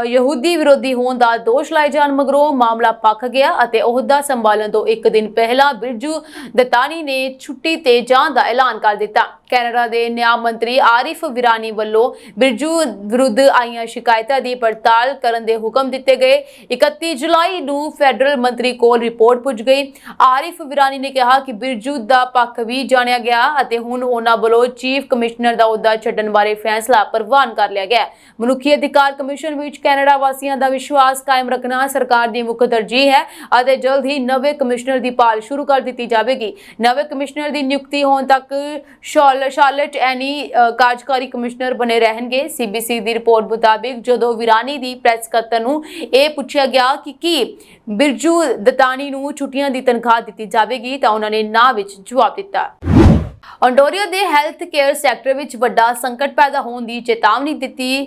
ਯਹੂਦੀ ਵਿਰੋਧੀ ਹੋਣ ਦਾ ਦੋਸ਼ ਲਾਏ ਜਾਣ ਮਗਰੋਂ ਮਾਮਲਾ ਪੱਕ ਗਿਆ ਅਤੇ ਅਹੁਦਾ ਸੰਭਾਲਣ ਤੋਂ ਇੱਕ ਦਿਨ ਪਹਿਲਾਂ ਬਿਰਜੂ ਦਤਾਨੀ ਨੇ ਛੁੱਟੀ ਤੇ ਜਾਣ ਦਾ ਐਲਾਨ ਕਰ ਦਿੱਤਾ। ਕੈਨੇਡਾ ਦੇ ਨਿਆਂ ਮੰਤਰੀ ਆਰਿਫ ਵਿਰਾਨੀ ਵੱਲੋਂ ਬਿਰਜੂ ਵਿਰੁੱਧ ਆਈਆਂ ਸ਼ਿਕਾਇਤਾਂ ਦੀ ਪੜਤਾਲ ਕਰਨ ਦੇ ਹੁਕਮ ਦਿੱਤੇ ਗਏ। 31 ਜੁਲਾਈ ਨੂੰ ਫੈਡਰਲ ਮੰਤਰੀ ਕੋਲ ਰਿਪੋਰਟ ਪੁੱਜ ਗਈ। ਆਰਿਫ ਵਿਰਾਨੀ ਨੇ ਕਿਹਾ ਕਿ ਬਿਰਜੂ ਦਾ ਪੱਖ ਵੀ ਜਾਣਿਆ ਗਿਆ ਅਤੇ ਹੁਣ ਉਹਨਾਂ ਵੱਲੋਂ ਚੀਫ ਕਮਿਸ਼ਨਰ ਦਾ ਅਹੁਦਾ ਛੱਡਣ ਬਾਰੇ ਫੈਸਲਾ ਪ੍ਰਵਾਨ ਕਰ ਲਿਆ ਗਿਆ। ਮਨੁੱਖੀ ਅਧਿਕਾਰ ਕਮਿਸ਼ਨ ਵਿੱਚ ਕੈਨੇਡਾ ਵਾਸੀਆਂ ਦਾ ਵਿਸ਼ਵਾਸ ਕਾਇਮ ਰੱਖਣਾ ਸਰਕਾਰ ਦੀ ਮੁੱਖ ਤਰਜੀਹ ਹੈ ਅਤੇ ਜਲਦ ਹੀ ਨਵੇਂ ਕਮਿਸ਼ਨਰ ਦੀ ਭਾਲ ਸ਼ੁਰੂ ਕਰ ਦਿੱਤੀ ਜਾਵੇਗੀ। ਨਵੇਂ ਕਮਿਸ਼ਨਰ ਦੀ ਨਿਯੁਕਤੀ ਹੋਣ ਤੱਕ ਸ਼ਾਰਲਟ ਐਨੀ ਕਾਰਜਕਾਰੀ ਕਮਿਸ਼ਨਰ ਬਣੇ ਰਹਿਣਗੇ। ਸੀਬੀਸੀ ਦੀ ਰਿਪੋਰਟ ਮੁਤਾਬਿਕ ਜਦੋਂ ਵਿਰਾਨੀ ਦੀ ਪ੍ਰੈਸ ਸਕੱਤਰ ਨੂੰ ਇਹ ਪੁੱਛਿਆ ਗਿਆ ਕਿ ਕੀ ਬਿਰਜੂ ਦਤਾਨੀ ਨੂੰ ਛੁੱਟੀਆਂ ਦੀ ਤਨਖਾਹ ਦਿੱਤੀ ਜਾਵੇਗੀ ਤਾਂ ਉਹਨਾਂ ਨੇ ਨਾ ਵਿੱਚ ਜਵਾਬ ਦਿੱਤਾ। ਓਨਟਾਰੀਓ ਦੇ ਹੈਲਥ ਕੇਅਰ ਸੈਕਟਰ ਵਿੱਚ ਵੱਡਾ ਸੰਕਟ ਪੈਦਾ ਹੋਣ ਦੀ ਚੇਤਾਵਨੀ ਦਿੱਤੀ।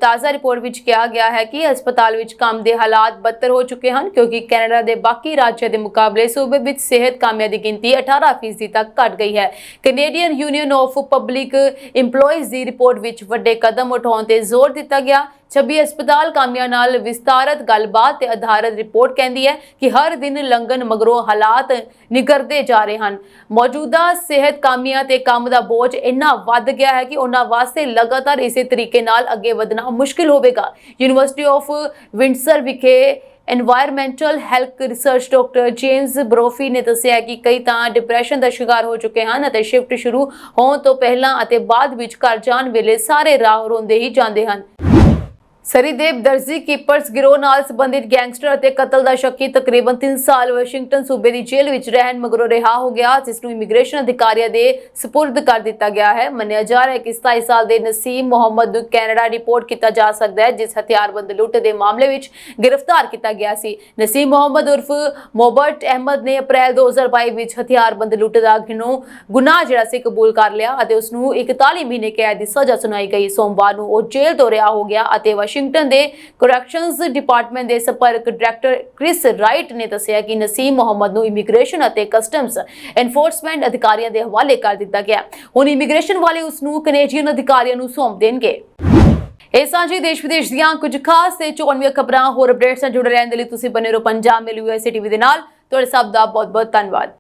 ਤਾਜ਼ਾ ਰਿਪੋਰਟ ਵਿੱਚ ਕਿਹਾ ਗਿਆ ਹੈ ਕਿ ਹਸਪਤਾਲ ਵਿੱਚ ਕੰਮ ਦੇ ਹਾਲਾਤ ਬਦਤਰ ਹੋ ਚੁੱਕੇ ਹਨ ਕਿਉਂਕਿ ਕੈਨੇਡਾ ਦੇ ਬਾਕੀ ਰਾਜਾਂ ਦੇ ਮੁਕਾਬਲੇ ਸੂਬੇ ਵਿੱਚ ਸਿਹਤ ਕਾਮਿਆਂ ਦੀ ਗਿਣਤੀ 18% ਤੱਕ ਘਟ ਗਈ ਹੈ। Canadian union of public EMPLOYEES the report ਵਿੱਚ ਵੱਡੇ ਕਦਮ ਉਠਾਉਣ ਤੇ ਜ਼ੋਰ ਦਿੱਤਾ ਗਿਆ। 26 ਹਸਪਤਾਲ ਕਾਮਿਆਂ ਨਾਲ ਵਿਸਤਾਰਤ ਗੱਲਬਾਤ ਤੇ ਆਧਾਰਿਤ ਰਿਪੋਰਟ ਕਹਿੰਦੀ ਹੈ ਕਿ ਹਰ ਦਿਨ ਲੰਘਣ ਮਗਰੋਂ ਹਾਲਾਤ ਨਿਗਰਦੇ ਜਾ ਰਹੇ ਹਨ। ਮੌਜੂਦਾ ਸਿਹਤ ਕਾਮਿਆਂ ਤੇ ਕੰਮ ਦਾ ਬੋਝ ਇੰਨਾ ਵੱਧ ਗਿਆ ਹੈ ਕਿ ਉਹਨਾਂ ਵਾਸਤੇ ਲਗਾਤਾਰ ਇਸੇ ਤਰੀਕੇ ਨਾਲ ਅੱਗੇ ਵਧਣਾ ਮੁਸ਼ਕਿਲ ਹੋਵੇਗਾ। ਯੂਨੀਵਰਸਿਟੀ ਆਫ ਵਿੰਡਸਰ ਵਿਖੇ ਐਨਵਾਇਰਨਮੈਂਟਲ ਹੈਲਥ ਰਿਸਰਚ ਡਾਕਟਰ ਜੇਮਸ ਬਰੋਫੀ ਨੇ ਦੱਸਿਆ ਕਿ ਕਈ ਤਾਂ ਡਿਪਰੈਸ਼ਨ ਦਾ ਸ਼ਿਕਾਰ ਹੋ ਚੁੱਕੇ ਹਨ ਅਤੇ ਸ਼ਿਫਟ ਸ਼ੁਰੂ ਹੋਣ ਤੋਂ ਪਹਿਲਾਂ ਅਤੇ ਬਾਅਦ ਵਿੱਚ ਘਰ ਜਾਣ ਵੇਲੇ ਸਾਰੇ ਰਾਹ ਰੋਂਦੇ ਹੀ ਜਾਂਦੇ ਹਨ। ਸਰੀ ਦੇ ਦਰਜੀ ਕੀਪਰਸ ਗਿਰੋਹ ਨਾਲ ਸੰਬੰਧਿਤ ਗੈਂਗਸਟਰ ਅਤੇ ਕਤਲ ਦਾ ਸ਼ੱਕੀ ਤਕਰੀਬਨ 3 ਸਾਲ ਵਾਸ਼ਿੰਗਟਨ ਸੂਬੇ ਦੀ ਜੇਲ੍ਹ ਵਿੱਚ ਰਹਿਣ ਮਗਰੋਂ ਰਿਹਾ ਹੋ ਗਿਆ, ਜਿਸ ਨੂੰ ਇਮੀਗ੍ਰੇਸ਼ਨ ਅਧਿਕਾਰੀਆਂ ਦੇ ਸਪੁਰਦ ਕਰ ਦਿੱਤਾ ਗਿਆ ਹੈ। ਮੰਨਿਆ ਜਾ ਰਿਹਾ ਹੈ ਕਿ 27 ਸਾਲ ਦੇ ਨਸੀਮ ਮੁਹੰਮਦ ਨੂੰ ਕੈਨੇਡਾ ਰਿਪੋਰਟ ਕੀਤਾ ਜਾ ਸਕਦਾ ਹੈ, ਜਿਸ ਹਥਿਆਰਬੰਦ ਲੁੱਟ ਦੇ ਮਾਮਲੇ ਵਿੱਚ ਗ੍ਰਿਫਤਾਰ ਕੀਤਾ ਗਿਆ ਸੀ। ਨਸੀਮ ਮੁਹੰਮਦ ਉਰਫ ਮੋਬਰਟ ਅਹਿਮਦ ਨੇ ਅਪ੍ਰੈਲ 2022 ਵਿੱਚ ਹਥਿਆਰਬੰਦ ਲੁੱਟ ਦਾ ਗੁਨਾਹ ਕਬੂਲ ਕਰ ਲਿਆ ਅਤੇ ਉਸ ਨੂੰ 41 ਮਹੀਨੇ ਕੈਦ ਦੀ ਸਜ਼ਾ ਸੁਣਾਈ ਗਈ। ਸੋਮਵਾਰ ਨੂੰ ਉਹ ਜੇਲ੍ਹ ਤੋਂ ਰਿਹਾ ਹੋ ਗਿਆ ਅਤੇ ਵਾਸ਼ਿੰਗਟਨ ਦੇ ਕਰੈਕਸ਼ਨਜ਼ ਡਿਪਾਰਟਮੈਂਟ ਦੇ ਸੰਪਰਕ ਡਾਇਰੈਕਟਰ ਕ੍ਰਿਸ ਰਾਈਟ ਨੇ ਦੱਸਿਆ ਕਿ ਨਸੀਮ ਮੁਹੰਮਦ ਨੂੰ ਇਮੀਗ੍ਰੇਸ਼ਨ ਅਤੇ ਕਸਟਮਸ ਐਨਫੋਰਸਮੈਂਟ ਅਧਿਕਾਰੀਆਂ ਦੇ ਹਵਾਲੇ ਕਰ ਦਿੱਤਾ ਗਿਆ। ਹੁਣ ਇਮੀਗ੍ਰੇਸ਼ਨ ਵਾਲੇ ਉਸ ਨੂੰ ਕੈਨੇਡੀਅਨ ਅਧਿਕਾਰੀਆਂ ਨੂੰ ਸੌਂਪ ਦੇਣਗੇ। ਇਹ ਸਾਂਝੀ ਦੇਸ਼ ਵਿਦੇਸ਼ ਦੀਆਂ ਕੁਝ ਖਾਸ ਤੇ ਚੋਣਵੀਆਂ ਖਬਰਾਂ ਹੋਰ ਅਪਡੇਟਸ ਨਾਲ ਜੁੜੇ ਰਹਿਣ ਦੇ ਲਈ ਤੁਸੀਂ ਬਨੇ ਰਹੋ ਪੰਜਾਬ ਮੇਲ USA TV ਦੇ ਨਾਲ। ਤੁਹਾਡੇ ਸਭ ਦਾ ਬਹੁਤ ਬਹੁਤ ਧੰਨਵਾਦ।